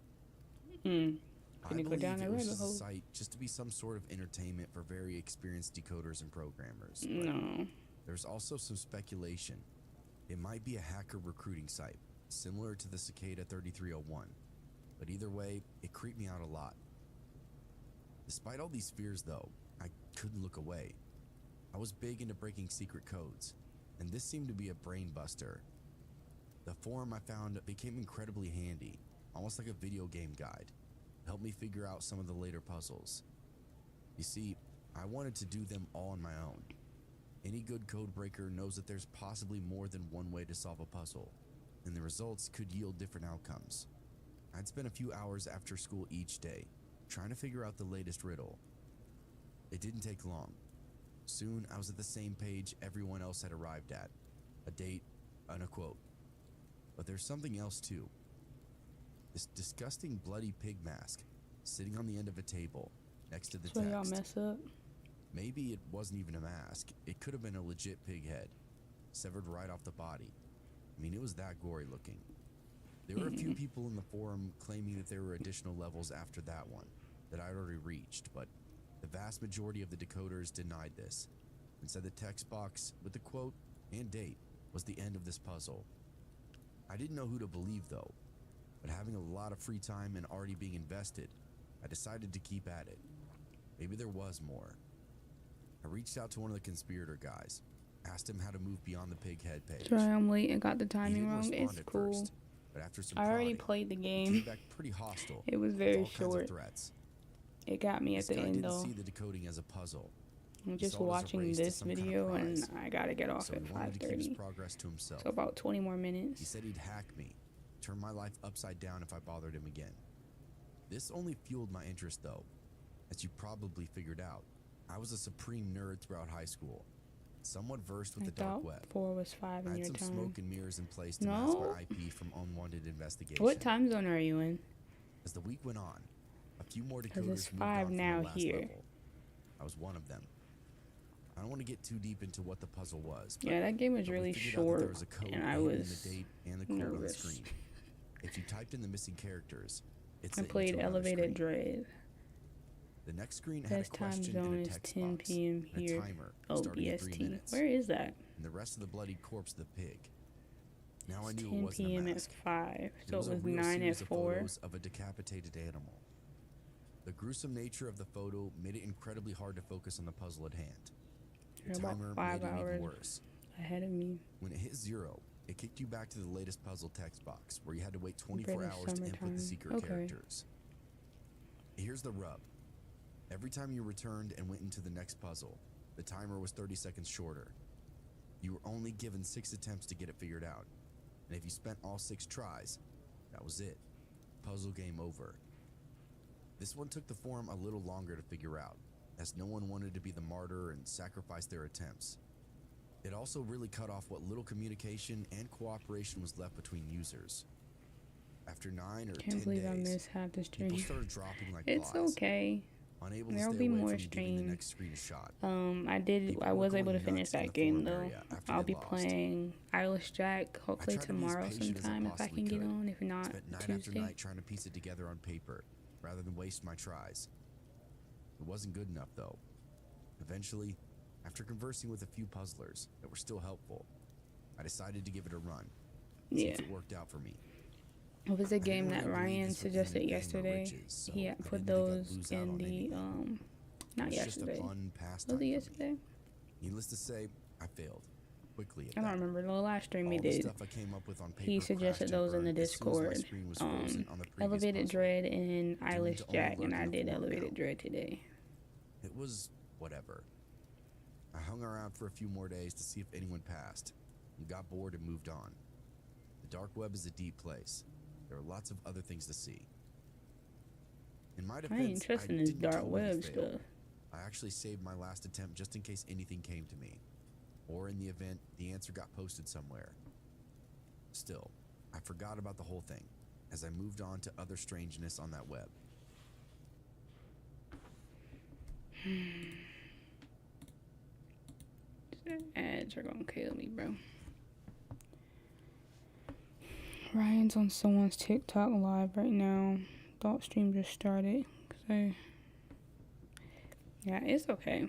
I believe it was just a site just to be some sort of entertainment for very experienced decoders and programmers. No. There's also some speculation. It might be a hacker recruiting site, similar to the Cicada 3301. But either way, it creeped me out a lot. Despite all these fears though, I couldn't look away. I was big into breaking secret codes, and this seemed to be a brain buster. The forum I found became incredibly handy, almost like a video game guide. It helped me figure out some of the later puzzles. You see, I wanted to do them all on my own. Any good code breaker knows that there's possibly more than one way to solve a puzzle, and the results could yield different outcomes. I'd spend a few hours after school each day, trying to figure out the latest riddle. It didn't take long. Soon, I was at the same page everyone else had arrived at. A date and a quote. But there's something else too. This disgusting bloody pig mask sitting on the end of a table next to the So y'all text. mess up? Maybe it wasn't even a mask. It could have been a legit pig head, severed right off the body. I mean, it was that gory looking. There were a few people in the forum claiming that there were additional levels after that one that I'd already reached, but the vast majority of the decoders denied this and said the text box with the quote and date was the end of this puzzle. I didn't know who to believe though, but having a lot of free time and already being invested, I decided to keep at it. Maybe there was more. I reached out to one of the conspirator guys, asked him how to move beyond the pig head page. Sorry, I'm late. I got the timing wrong. He didn't It's respond at cool. first, but after some I already prodding, played the he game. came back pretty hostile. It was with very all kinds of short. threats. It got me at This the guy end didn't though. see the decoding as a puzzle. I'm He just saw it as a watching race to this some kind of video and prize. I gotta get off So at he wanted to keep his 5:30. progress to himself. So about 20 more He minutes. said he'd hack me, turn my life upside down if I bothered him again. This only fueled my interest though. As you probably figured out, I was a supreme nerd throughout high school, somewhat versed with I the dark thought web. 4 was 5 I in had your some time. smoke and mirrors in place to No. mask my IP from unwanted investigation. What time zone are you in? As the week went on, a few more 'Cause decoders it's moved 5 on from now the last here. level. I was one of them. I don't want to get too deep into what the puzzle was. But Yeah, that game was we really figured out that there short was a code and I hidden in was the date and the code on the nervous. screen. If you typed in the missing characters, it's I sent you played to another Elevated screen. Dread. The next screen had a Best time question zone and a is text 10 box p.m. and a here. timer Oh, starting at 3 BST. minutes, Where is that? and the rest of the bloodied corpse of the pig. Now I It's knew it 10 wasn't a p.m. at mask. 5. It So was it a was real 9 at series of 4. photos of a decapitated animal. The gruesome nature of the photo made it incredibly hard to focus on the puzzle at hand. The You're about timer 5 made it even hours worse. ahead of me. When it hit 0, it kicked you back to the latest puzzle text box, where you had to wait 24 British hours to input summertime. the secret Okay. characters. Here's the rub. Every time you returned and went into the next puzzle, the timer was 30 seconds shorter. You were only given 6 attempts to get it figured out, and if you spent all 6 tries, that was it. Puzzle game over. This one took the forum a little longer to figure out, as no one wanted to be the martyr and sacrifice their attempts. It also really cut off what little communication and cooperation was left between users. After 9 or 10 Can't believe I days, missed half the people stream. started dropping like It's flies, okay. unable to There'll stay be away more from giving the streams. next screen a shot. I People were was able to going finish nuts in that the game forum though. area after I'll they be lost. playing Eyeless Jack hopefully tried to be as tomorrow patient as I sometime if I possibly can get could. on. If not, Spent night after Tuesday. night trying to piece it together on paper, rather than waste my tries. It wasn't good enough though. Eventually, after conversing with a few puzzlers that were still helpful, I decided to give it a run, Yeah. since it worked out for me. It was a I didn't game really that believe Ryan this would end in suggested fame or yesterday. riches, so He I had didn't put think I'd those lose out in on the anything. not It was just yesterday. a fun pastime Was it for me. yesterday? Needless to say, I failed quickly at I don't that. remember. The last stream All he the did. stuff I came up with on paper He suggested crashed and those in the burned as soon as my Discord. screen was frozen on the previous Elevated puzzle. Dread and Eyeless to only Jack, and lurk I in the did forum Elevated now. Dread today. It was whatever. I hung around for a few more days to see if anyone passed, and got bored and moved on. The dark web is a deep place. There are lots of other things to see. In my I defense, ain't trusting this didn't dark totally web fail. stuff. I actually saved my last attempt just in case anything came to me, or in the event the answer got posted somewhere. Still, I forgot about the whole thing as I moved on to other strangeness on that web. Ads are gonna kill me, bro. Ryan's on someone's TikTok live right now. Thought stream just started. So, yeah, it's okay.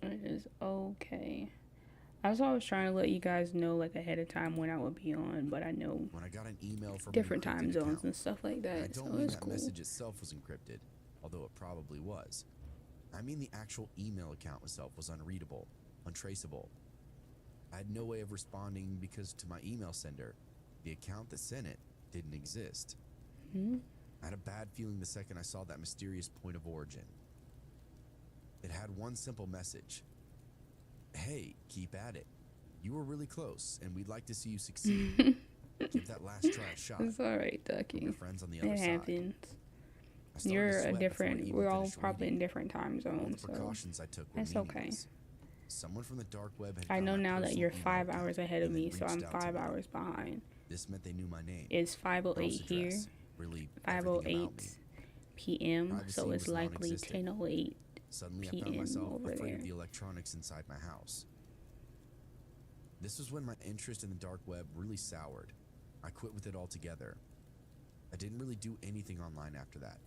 It is okay. I was always trying to let you guys know like ahead of time when I would be on, but I know When I got an email from different an encrypted time zones account, and stuff like I that. don't So mean it's that cool. message itself was encrypted, although it probably was. I mean the actual email account itself was unreadable, untraceable. I had no way of responding because to my email sender, the account that sent it didn't exist. Hmm? I had a bad feeling the second I saw that mysterious point of origin. It had one simple message. Hey, keep at it. You were really close, and we'd like to see you succeed. Give that last try a shot. It's alright, From Ducky. your friends on the other It side. happens. I started to You're a sweat before I different. even We're all finished probably in reading. different time All the zones, so precautions I took were that's okay. meaningless. Someone from the dark web had I found know my now that personal you're email 5 account hours ahead of and then me, so I'm reached out to 5 me. hours behind. This meant they knew my name, It's house 5:08 here. address, really everything about 5:08 me. p.m. Privacy So it's was likely non-existent. 10:08 Suddenly, I found p.m. myself over afraid there. of the electronics inside my house. This was when my interest in the dark web really soured. I quit with it altogether. I didn't really do anything online after that.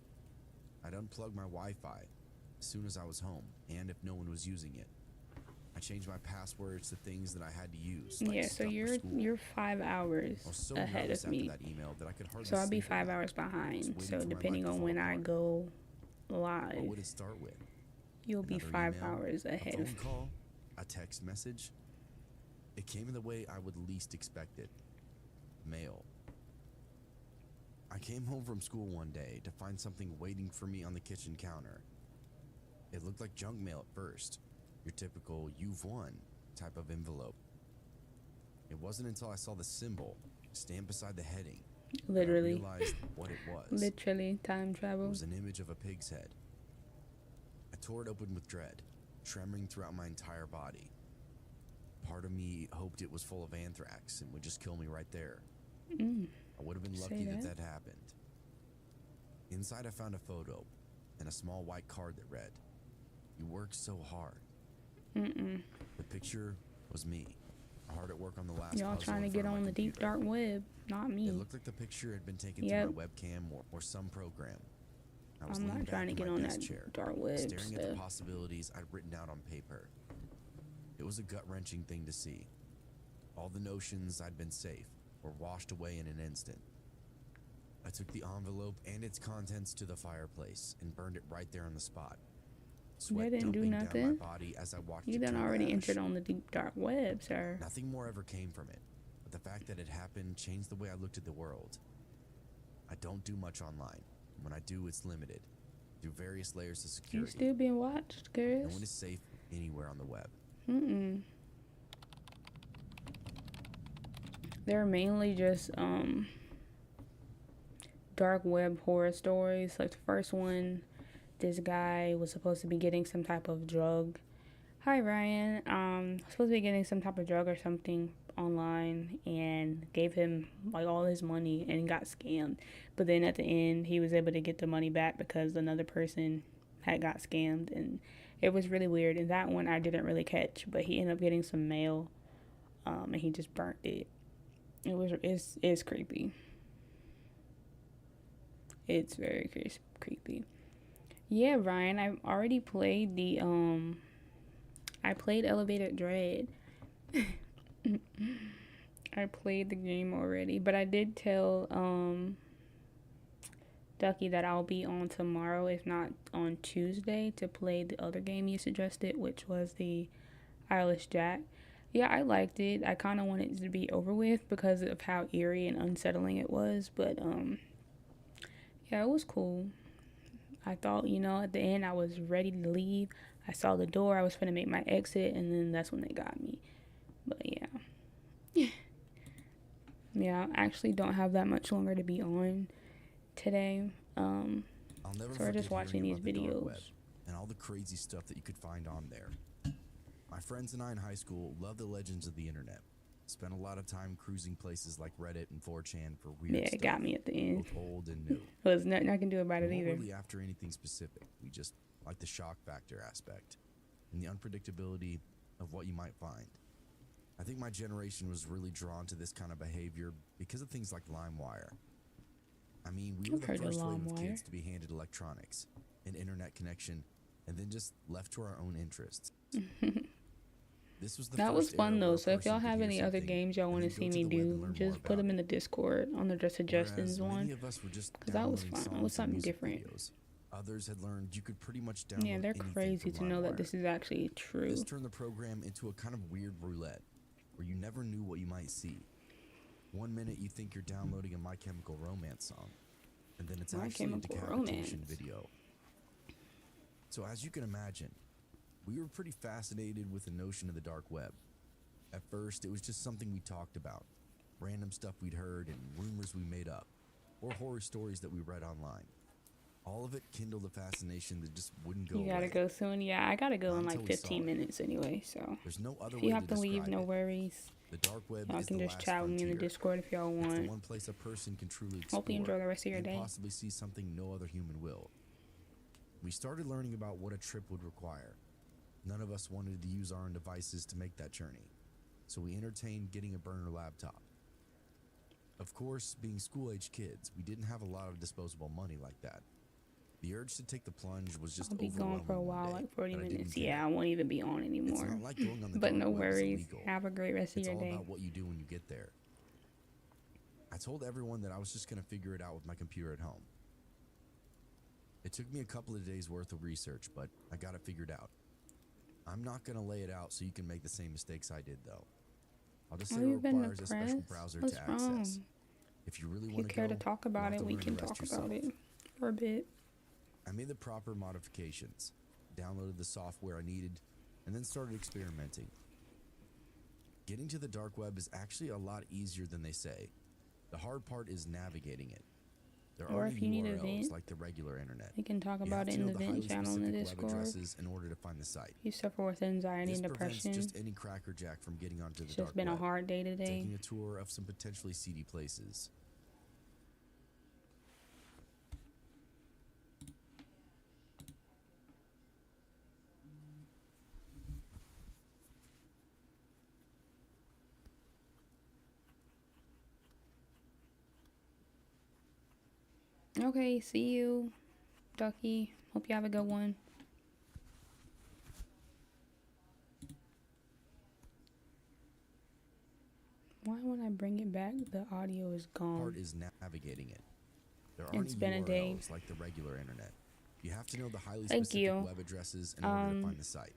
I'd unplug my Wi-Fi as soon as I was home, and if no one was using it. I changed my passwords to things that I had to use, like Yeah, so stuff for school. you're 5 hours I was so ahead nervous of me. after that email that I could hardly So I'll be sleep at 5 night, hours just behind. waiting So for my depending life to on fall when I apart. go What live, would it start with? you'll be Another 5 email, hours ahead a of phone me. call, a text message? It came in the way I would least expect it. Mail. I came home from school one day to find something waiting for me on the kitchen counter. It looked like junk mail at first, your typical "you've won" type of envelope. It wasn't until I saw the symbol stamped beside the heading Literally. that I realized what it was. Literally, time It travel. was an image of a pig's head. I tore it open with dread, tremoring throughout my entire body. Part of me hoped it was full of anthrax and would just kill me right there. I would have been Say lucky that that. that happened. Inside, I found a photo and a small white card that read, "You worked so hard." The picture was me, hard at work on the last Y'all puzzle trying to in get front of on my the deep computer. dark web, not me. It looked like the picture had been taken Yep. through my webcam or some program. I was I'm leaning not trying to back get in my on desk that chair, dark web staring at the stuff. possibilities I'd written out on paper. It was a gut-wrenching thing to see. All the notions I'd been safe were washed away in an instant. I took the envelope and its contents to the fireplace and burned it right there on the spot. Sweat didn't do dumping down my nothing. body as I watched You it done turn already to ash. entered on the deep dark web, sir. Nothing more ever came from it, but the fact that it happened changed the way I looked at the world. I don't do much online. When I do, it's limited, through various layers of You security. still being watched, No Chris? one is safe anywhere on the web. They're mainly just dark web horror stories. Like the first one, this guy was supposed to be getting some type of drug. Hi Ryan. Supposed to be getting some type of drug or something online and gave him like all his money and got scammed. But then at the end he was able to get the money back because another person had got scammed, and it was really weird. And that one I didn't really catch, but he ended up getting some mail and he just burnt it. It's creepy. It's very creepy. Yeah, Ryan, I already played I played Elevated Dread. I played the game already, but I did tell Ducky that I'll be on tomorrow, if not on Tuesday, to play the other game you suggested, which was the Eyeless Jack. Yeah, I liked it. I kind of wanted it to be over with because of how eerie and unsettling it was, but yeah, it was cool. I thought, at the end I was ready to leave. I saw the door, I was gonna make my exit, and then that's when they got me. But yeah. Yeah, I actually don't have that much longer to be on today. I'll never So we're just forget watching hearing these about the dark web videos. and all the crazy stuff that you could find on there. My friends and I in high school loved the legends of the internet. Spent a lot of time cruising places like Reddit and 4chan for weird Yeah, stuff, it got me at the end. both old and new. There's nothing I can do about We it weren't either. really after anything specific. We just liked the shock factor aspect and the unpredictability of what you might find. I think my generation was really drawn to this kind of behavior because of things like LimeWire. I mean, we were I've the heard of first wave of LimeWire. kids to be handed electronics, an internet connection, and then just left to our own interests. This was the That was first fun era where though. a So if person y'all could have hear any other something games y'all and want to then see go me the web and do, learn just more put them about in the Discord on the suggestions Whereas many one. of us were just 'Cause that was downloading fun. It was songs and something music different. videos. Others had learned you could pretty much download Yeah, they're anything crazy from to know that LimeWire. this is actually true. This turned the program into a kind of weird roulette where you never knew what you might see. One minute you think you're downloading a My Chemical Romance song, and then it's My actually a Chemical decapitation Romance. video. So as you can imagine, we were pretty fascinated with the notion of the dark web. At first, it was just something we talked about, random stuff we'd heard and rumors we made up, or horror stories that we read online. All of it kindled a fascination that just wouldn't go You gotta away. go soon. Yeah, I gotta go in Until like we saw 15 it. minutes anyway. So There's no other if way you have to leave, describe no it. worries. The dark web Y'all is can the just last chat with me in the frontier. Discord if y'all It's the want. one place a person can truly explore Hope you enjoy the rest of your and day. possibly see something no other human will. We started learning about what a trip would require. None of us wanted to use our own devices to make that journey, so we entertained getting a burner laptop. Of course, being school-age kids, we didn't have a lot of disposable money like that. The urge to take the plunge was just I'll be gone for a while, like 40 but I minutes. didn't Yeah, care. I won't even be on It's anymore. not like going on the But dark no web is worries. illegal. Have a great rest of It's your all day. about what you do when you get there. I told everyone that I was just going to figure it out with my computer at home. It took me a couple of days worth of research, but I got it figured out. I'm not going to lay it out so you can make the same mistakes I did, though. I'll just say it You've been requires a special depressed? browser What's to wrong? access. If you really If you want to care go, to talk you'll about have it, to we learn can the rest talk about yourself. it for a bit. I made the proper modifications, downloaded the software I needed, and then started experimenting. Getting to the dark web is actually a lot easier than they say. The hard part is navigating it. There Or aren't if you need a URLs vent, like the regular internet. we can talk You about have it to in know the the highly vent channel in the specific web Discord. addresses in order to find the site. If you suffer with anxiety This and prevents depression, just any crackerjack from getting onto the it's dark just been a web. hard day today. Taking a tour of some potentially seedy places. Okay, see you, Ducky. Hope you have a good one. Why when I bring it back, the audio is gone? Part is navigating it. There aren't It's been a day. URLs like the regular internet. You have to know the highly Thank specific you. web addresses in order to find the site.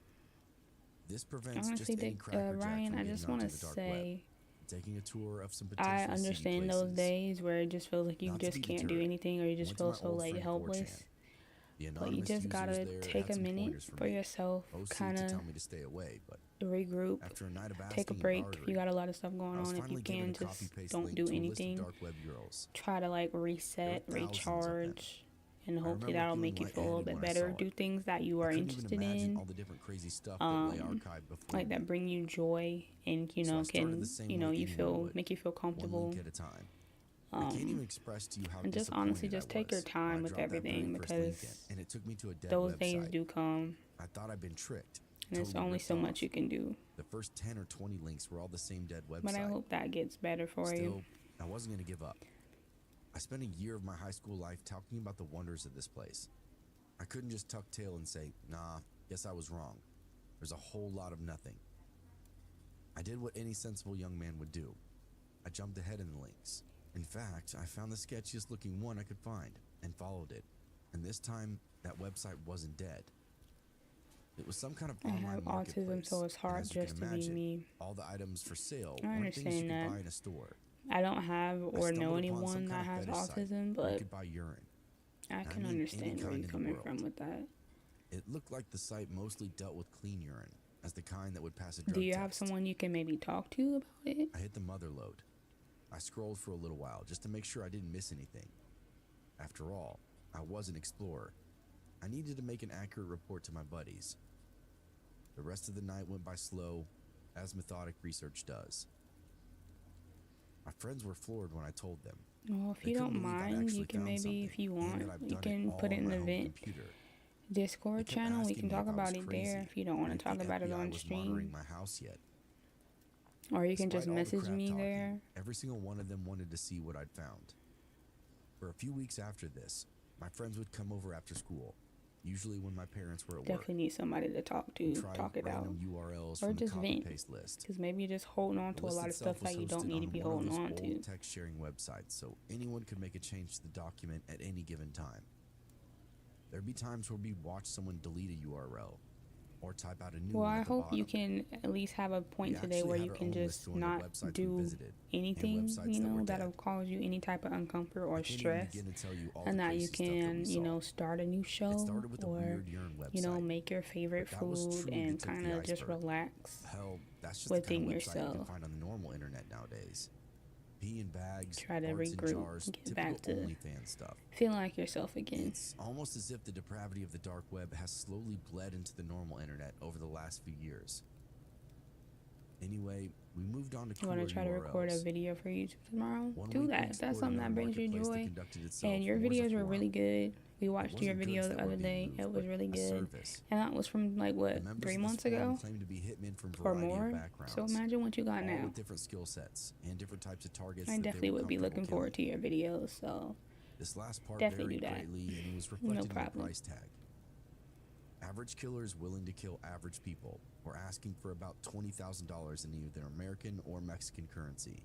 This prevents just Honestly, any crackerjack Ryan, from I getting just onto want to the dark web. say Taking a tour of some potentially I seedy understand places. those days where it just feels like you Not to just be can't do deterred, anything, or you just went to feel my so old like friend helpless. 4chan. The But you anonymous just users gotta there take had a some minute pointers for me, yourself, mostly kind to of tell me to stay away, but regroup, after a night of take a asking and break. If you bartering, got a lot of stuff going I was on, if you finally given can, a just copy-paste don't link do to a list of anything. dark web URLs. Try to like reset, There were thousands of them. recharge, and hopefully remember that'll feeling make you feel a little lightheaded bit when I better. saw Do it. things that you I are couldn't even interested imagine in, all the different crazy stuff that lay archived before like me. that bring you joy, and So I started can the same you way you anyone feel would, make you feel one comfortable. link at a time. I can't even express to you how And just honestly, disappointed just I take your was when time I with dropped that very everything, first link because in, and it took me to a dead those website. days do come, I thought I'd been tricked. and it's totally only ripped so off. much you can do. The first 10 or 20 links were all the same dead website. But I hope that gets better for you. Still, I wasn't going to give up. I spent a year of my high school life talking about the wonders of this place. I couldn't just tuck tail and say, nah, guess I was wrong. There's a whole lot of nothing. I did what any sensible young man would do. I jumped ahead in the links. In fact, I found the sketchiest looking one I could find and followed it. And this time, that website wasn't dead. It was some kind of I online have marketplace. autism, so it's and hard as you can just to be imagine, me. all the items for sale I weren't things you understand could that. buy in a store. I don't have I or stumbled know upon anyone some that kind has of fetish site autism, where you but could buy urine. I I can mean, any understand where kind you're in the coming world. from with that. It looked like the site mostly dealt with clean urine, as the kind that would pass a drug Do you have test. someone you can maybe talk to about it? I hit the mother load. I scrolled for a little while just to make sure I didn't miss anything. After all, I was an explorer. I needed to make an accurate report to my buddies. The rest of the night went by slow, as methodic research does. My friends were floored when I told them. Well, if They you couldn't don't believe I'd mind, actually you can found maybe, something, if you and want, that I've you done can all put it on in my the home vent computer. Discord They kept channel. We asking can me talk if I was about it crazy, there if you don't want and to talk if the about it FBI on was monitoring stream. my house yet. Or you can just Despite all the message crap me talking, there. every single one of them wanted to see what I'd found. For a few weeks after this, my friends would come over after school, usually when my parents were at work. Definitely need somebody to talk to, Try talk it out. random URLs Or from the just vent. copy-paste list. Because maybe you're just holding on The to a list lot of itself stuff was that you don't hosted need to be one of holding those on old to. text-sharing websites, so anyone could make a change to the document at any given time. There'd be times where we'd watch someone delete a URL or type out a new Well, one I at the hope you bottom. can at least have a point We today actually where had you our can own list just showing the not websites we do visited anything, websites that were dead. that'll cause you any type of uncomfort or I can't even stress. begin to tell you all And the that you crazy stuff that we can, saw. start a new show, It started with a or, weird urine website. make your favorite But that was food truly the and tip of kind the of just iceberg. relax. Hell, that's just within the kind of website you yourself. can find on the normal internet nowadays. Pee in bags, Try to farts in regroup jars, and get typical back to OnlyFans stuff. feeling like yourself again. It's almost as if the depravity of the dark web has slowly bled into the normal internet over the last few years. Anyway, we moved on to You cooler want to try to record a URLs. video for YouTube tomorrow? One Do week we that. If explored that's something another that brings you marketplace that joy. conducted itself And your more as a videos are forum. really good. We It watched your wasn't video goods the that were other day. being moved, It was but really a good. service. And that was from like The what, members 3 of the months squad ago claimed to be hitmen from a or variety of more. backgrounds, So imagine what you got all now. with different skill sets and different types of targets I that they definitely were would be comfortable looking forward to killing. your videos. So This last part definitely varied do that. greatly, and it was No reflected in the problem. price tag. Average killers willing to kill average people were asking for about $20,000 in either American or Mexican currency.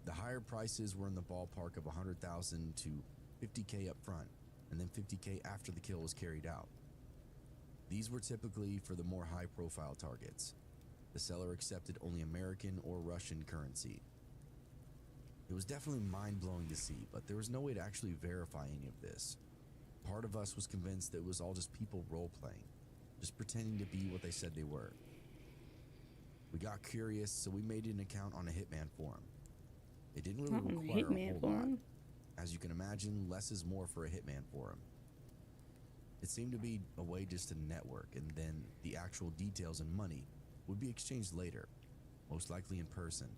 The higher prices were in the ballpark of $100,000 to $50K up front, and then $50K after the kill was carried out. These were typically for the more high-profile targets. The seller accepted only American or Russian currency. It was definitely mind-blowing to see, but there was no way to actually verify any of this. Part of us was convinced that it was all just people role-playing, just pretending to be what they said they were. We got curious, so we made an account on a Hitman forum. It didn't really require a whole lot. As you can imagine, less is more for a Hitman forum. It seemed to be a way just to network, and then the actual details and money would be exchanged later, most likely in person.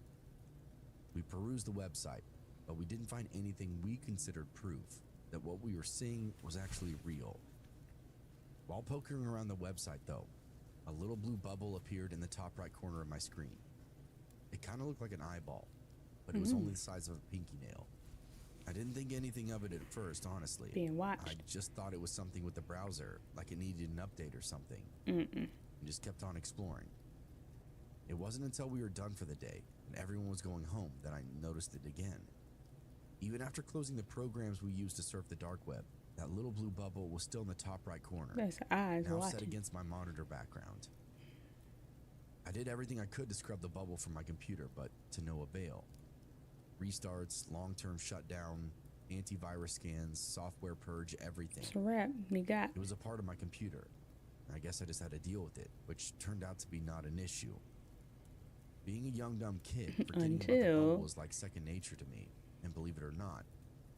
We perused the website, but we didn't find anything we considered proof that what we were seeing was actually real. While poking around the website, though, a little blue bubble appeared in the top right corner of my screen. It kind of looked like an eyeball, but it was only the size of a pinky nail. I didn't think anything of it at first, honestly. Being watched. I just thought it was something with the browser, like it needed an update or something. And just kept on exploring. It wasn't until we were done for the day and everyone was going home that I noticed it again. Even after closing the programs we used to surf the dark web, that little blue bubble was still in the top right corner. That's eyes now watching. set against my monitor background. I did everything I could to scrub the bubble from my computer, but to no avail. Restarts, long-term shutdown, antivirus scans, software purge, everything. It's a wrap. We got. It was a part of my computer. I guess I just had to deal with it, which turned out to be not an issue. Being a young, dumb kid, forgetting about the bubble was like second nature to me. And believe it or not,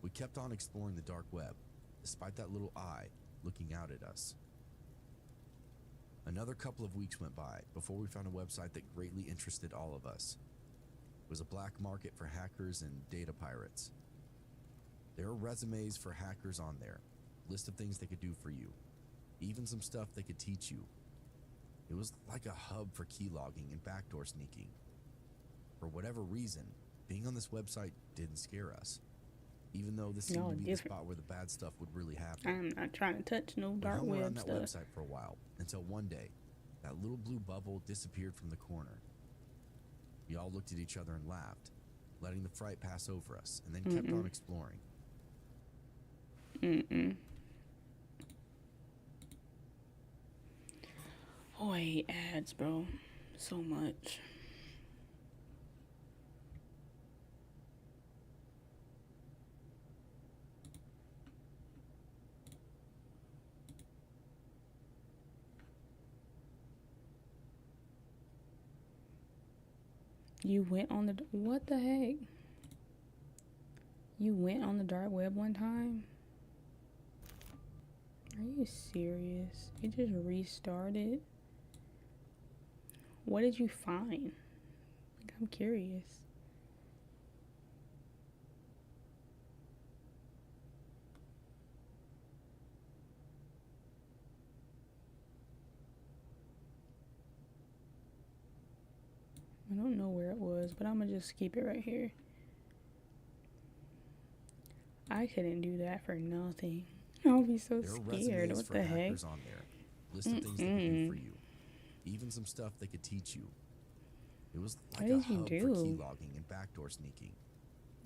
we kept on exploring the dark web, despite that little eye looking out at us. Another couple of weeks went by before we found a website that greatly interested all of us. It was a black market for hackers and data pirates. There were resumes for hackers on there, list of things they could do for you, even some stuff they could teach you. It was like a hub for keylogging and backdoor sneaking. For whatever reason, being on this website didn't scare us, even though this seemed to be the spot where the bad stuff would really happen. I'm not trying to touch no dark web stuff. We hung around that website for a while, until one day, that little blue bubble disappeared from the corner. We all looked at each other and laughed, letting the fright pass over us, and then kept on exploring. Oh, I hate ads, bro. So much. You went on the... What the heck? You went on the dark web one time? Are you serious? You just restarted? What did you find? Like, I'm curious. I don't know where it was, but I'm gonna just keep it right here. I couldn't do that for nothing. I'll be so scared. What the heck? On there. List of things they could do for you. Even some stuff they could teach you. It was like a hub for keylogging and backdoor sneaking.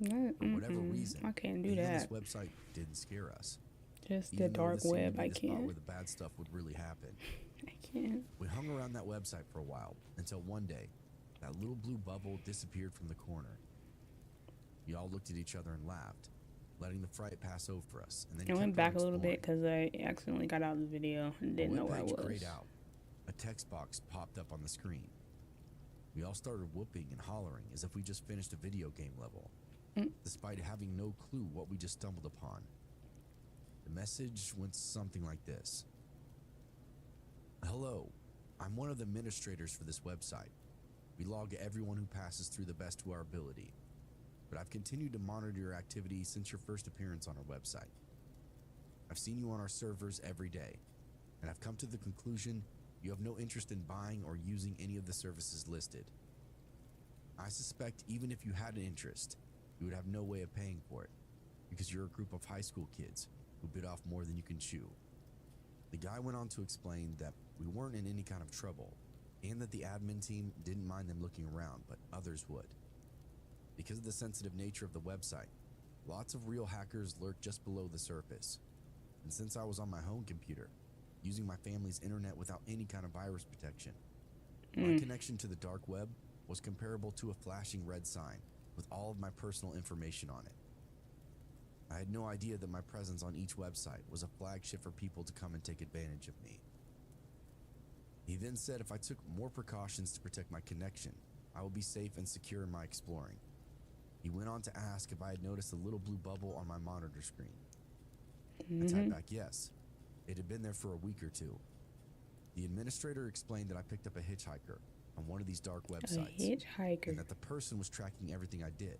For whatever reason, I can't do that. This website didn't scare us. Just the dark web, I can't. Where the bad stuff would really happen. I can't. We hung around that website for a while until one day, that little blue bubble disappeared from the corner. We all looked at each other and laughed, letting the fright pass over us. And then I went back a little bit because I accidentally got out of the video and didn't know where I was. Grayed out. A text box popped up on the screen. We all started whooping and hollering as if we just finished a video game level, despite having no clue what we just stumbled upon. The message went something like this. Hello, I'm one of the administrators for this website. We log everyone who passes through the best to our ability, but I've continued to monitor your activity since your first appearance on our website. I've seen you on our servers every day, and I've come to the conclusion you have no interest in buying or using any of the services listed. I suspect even if you had an interest, you would have no way of paying for it, because you're a group of high school kids who bit off more than you can chew. The guy went on to explain that we weren't in any kind of trouble, and that the admin team didn't mind them looking around, but others would. Because of the sensitive nature of the website, lots of real hackers lurk just below the surface. And since I was on my home computer, using my family's internet without any kind of virus protection, my connection to the dark web was comparable to a flashing red sign with all of my personal information on it. I had no idea that my presence on each website was a flagship for people to come and take advantage of me. He then said if I took more precautions to protect my connection, I would be safe and secure in my exploring. He went on to ask if I had noticed a little blue bubble on my monitor screen. I typed back yes. It had been there for a week or two. The administrator explained that I picked up a hitchhiker on one of these dark websites. A hitchhiker. And that the person was tracking everything I did.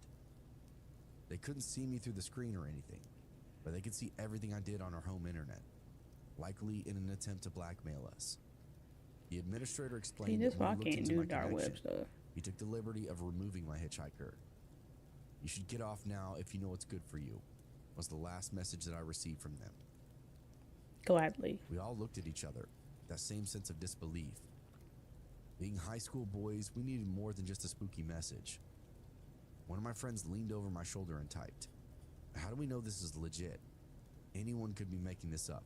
They couldn't see me through the screen or anything, but they could see everything I did on our home internet, likely in an attempt to blackmail us. The administrator explained that when he looked into my connection, he took the liberty of removing my hitchhiker. You should get off now if you know what's good for you, was the last message that I received from them. Gladly. We all looked at each other, that same sense of disbelief. Being high school boys, we needed more than just a spooky message. One of my friends leaned over my shoulder and typed, "How do we know this is legit? Anyone could be making this up."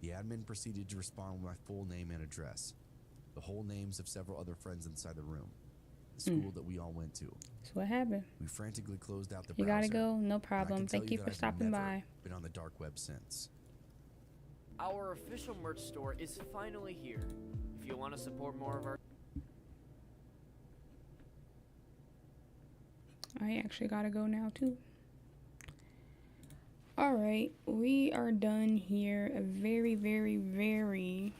The admin proceeded to respond with my full name and address, the whole names of several other friends inside the room, the school that we all went to. So what happened? We frantically closed out the browser. You gotta go? No problem. Thank you for stopping by. Been on the dark web since. Our official merch store is finally here. If you want to support more of our... I actually gotta go now too. Alright, we are done here. A very, very, very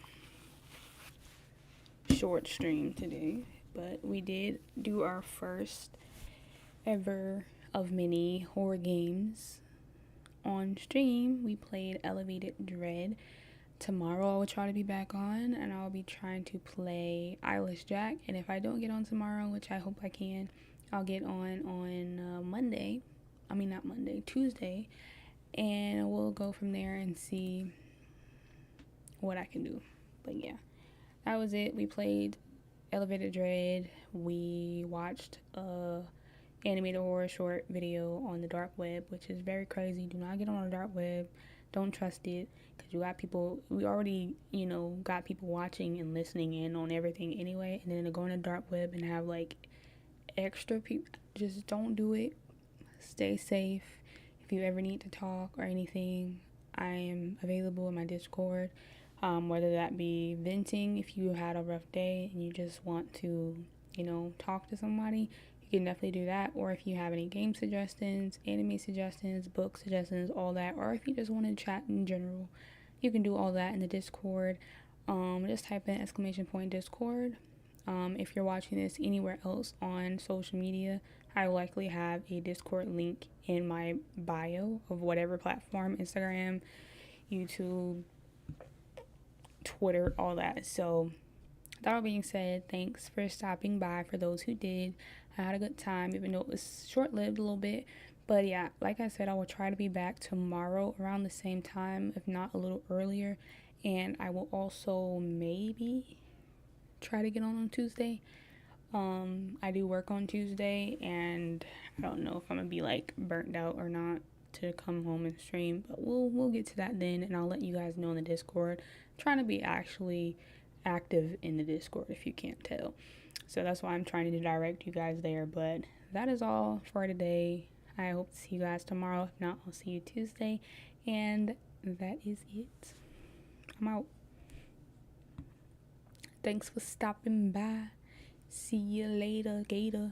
short stream today. But we did do our first ever of many horror games on stream. We played Elevated Dread. Tomorrow I will try to be back on, and I'll be trying to play Eyeless Jack. And if I don't get on tomorrow, which I hope I can, I'll get on Monday. I mean, not Monday, Tuesday. And we'll go from there and see what I can do. But yeah, that was it. We played Elevated Dread. We watched a animated horror short video on the dark web, which is very crazy. Do not get on the dark web. Don't trust it, because you got people, we already, got people watching and listening in on everything anyway, and then to go on the dark web and have like extra people. Just don't do it. Stay safe. If you ever need to talk or anything, I am available in my Discord, whether that be venting if you had a rough day and you just want to, talk to somebody. You can definitely do that. Or if you have any game suggestions, anime suggestions, book suggestions, all that, or if you just want to chat in general, you can do all that in the Discord. Just type in !Discord. If you're watching this anywhere else on social media, I will likely have a Discord link in my bio of whatever platform, Instagram, YouTube, Twitter, all that. So that all being said, thanks for stopping by. For those who did, I had a good time, even though it was short-lived a little bit. But yeah, like I said, I will try to be back tomorrow around the same time, if not a little earlier. And I will also maybe try to get on Tuesday. I do work on Tuesday, and I don't know if I'm gonna be like burnt out or not to come home and stream, but we'll get to that then, and I'll let you guys know in the Discord. I'm trying to be actually active in the Discord, if you can't tell. So that's why I'm trying to direct you guys there. But that is all for today. I hope to see you guys tomorrow. If not, I'll see you Tuesday. And that is it. I'm out. Thanks for stopping by. See you later, Gator.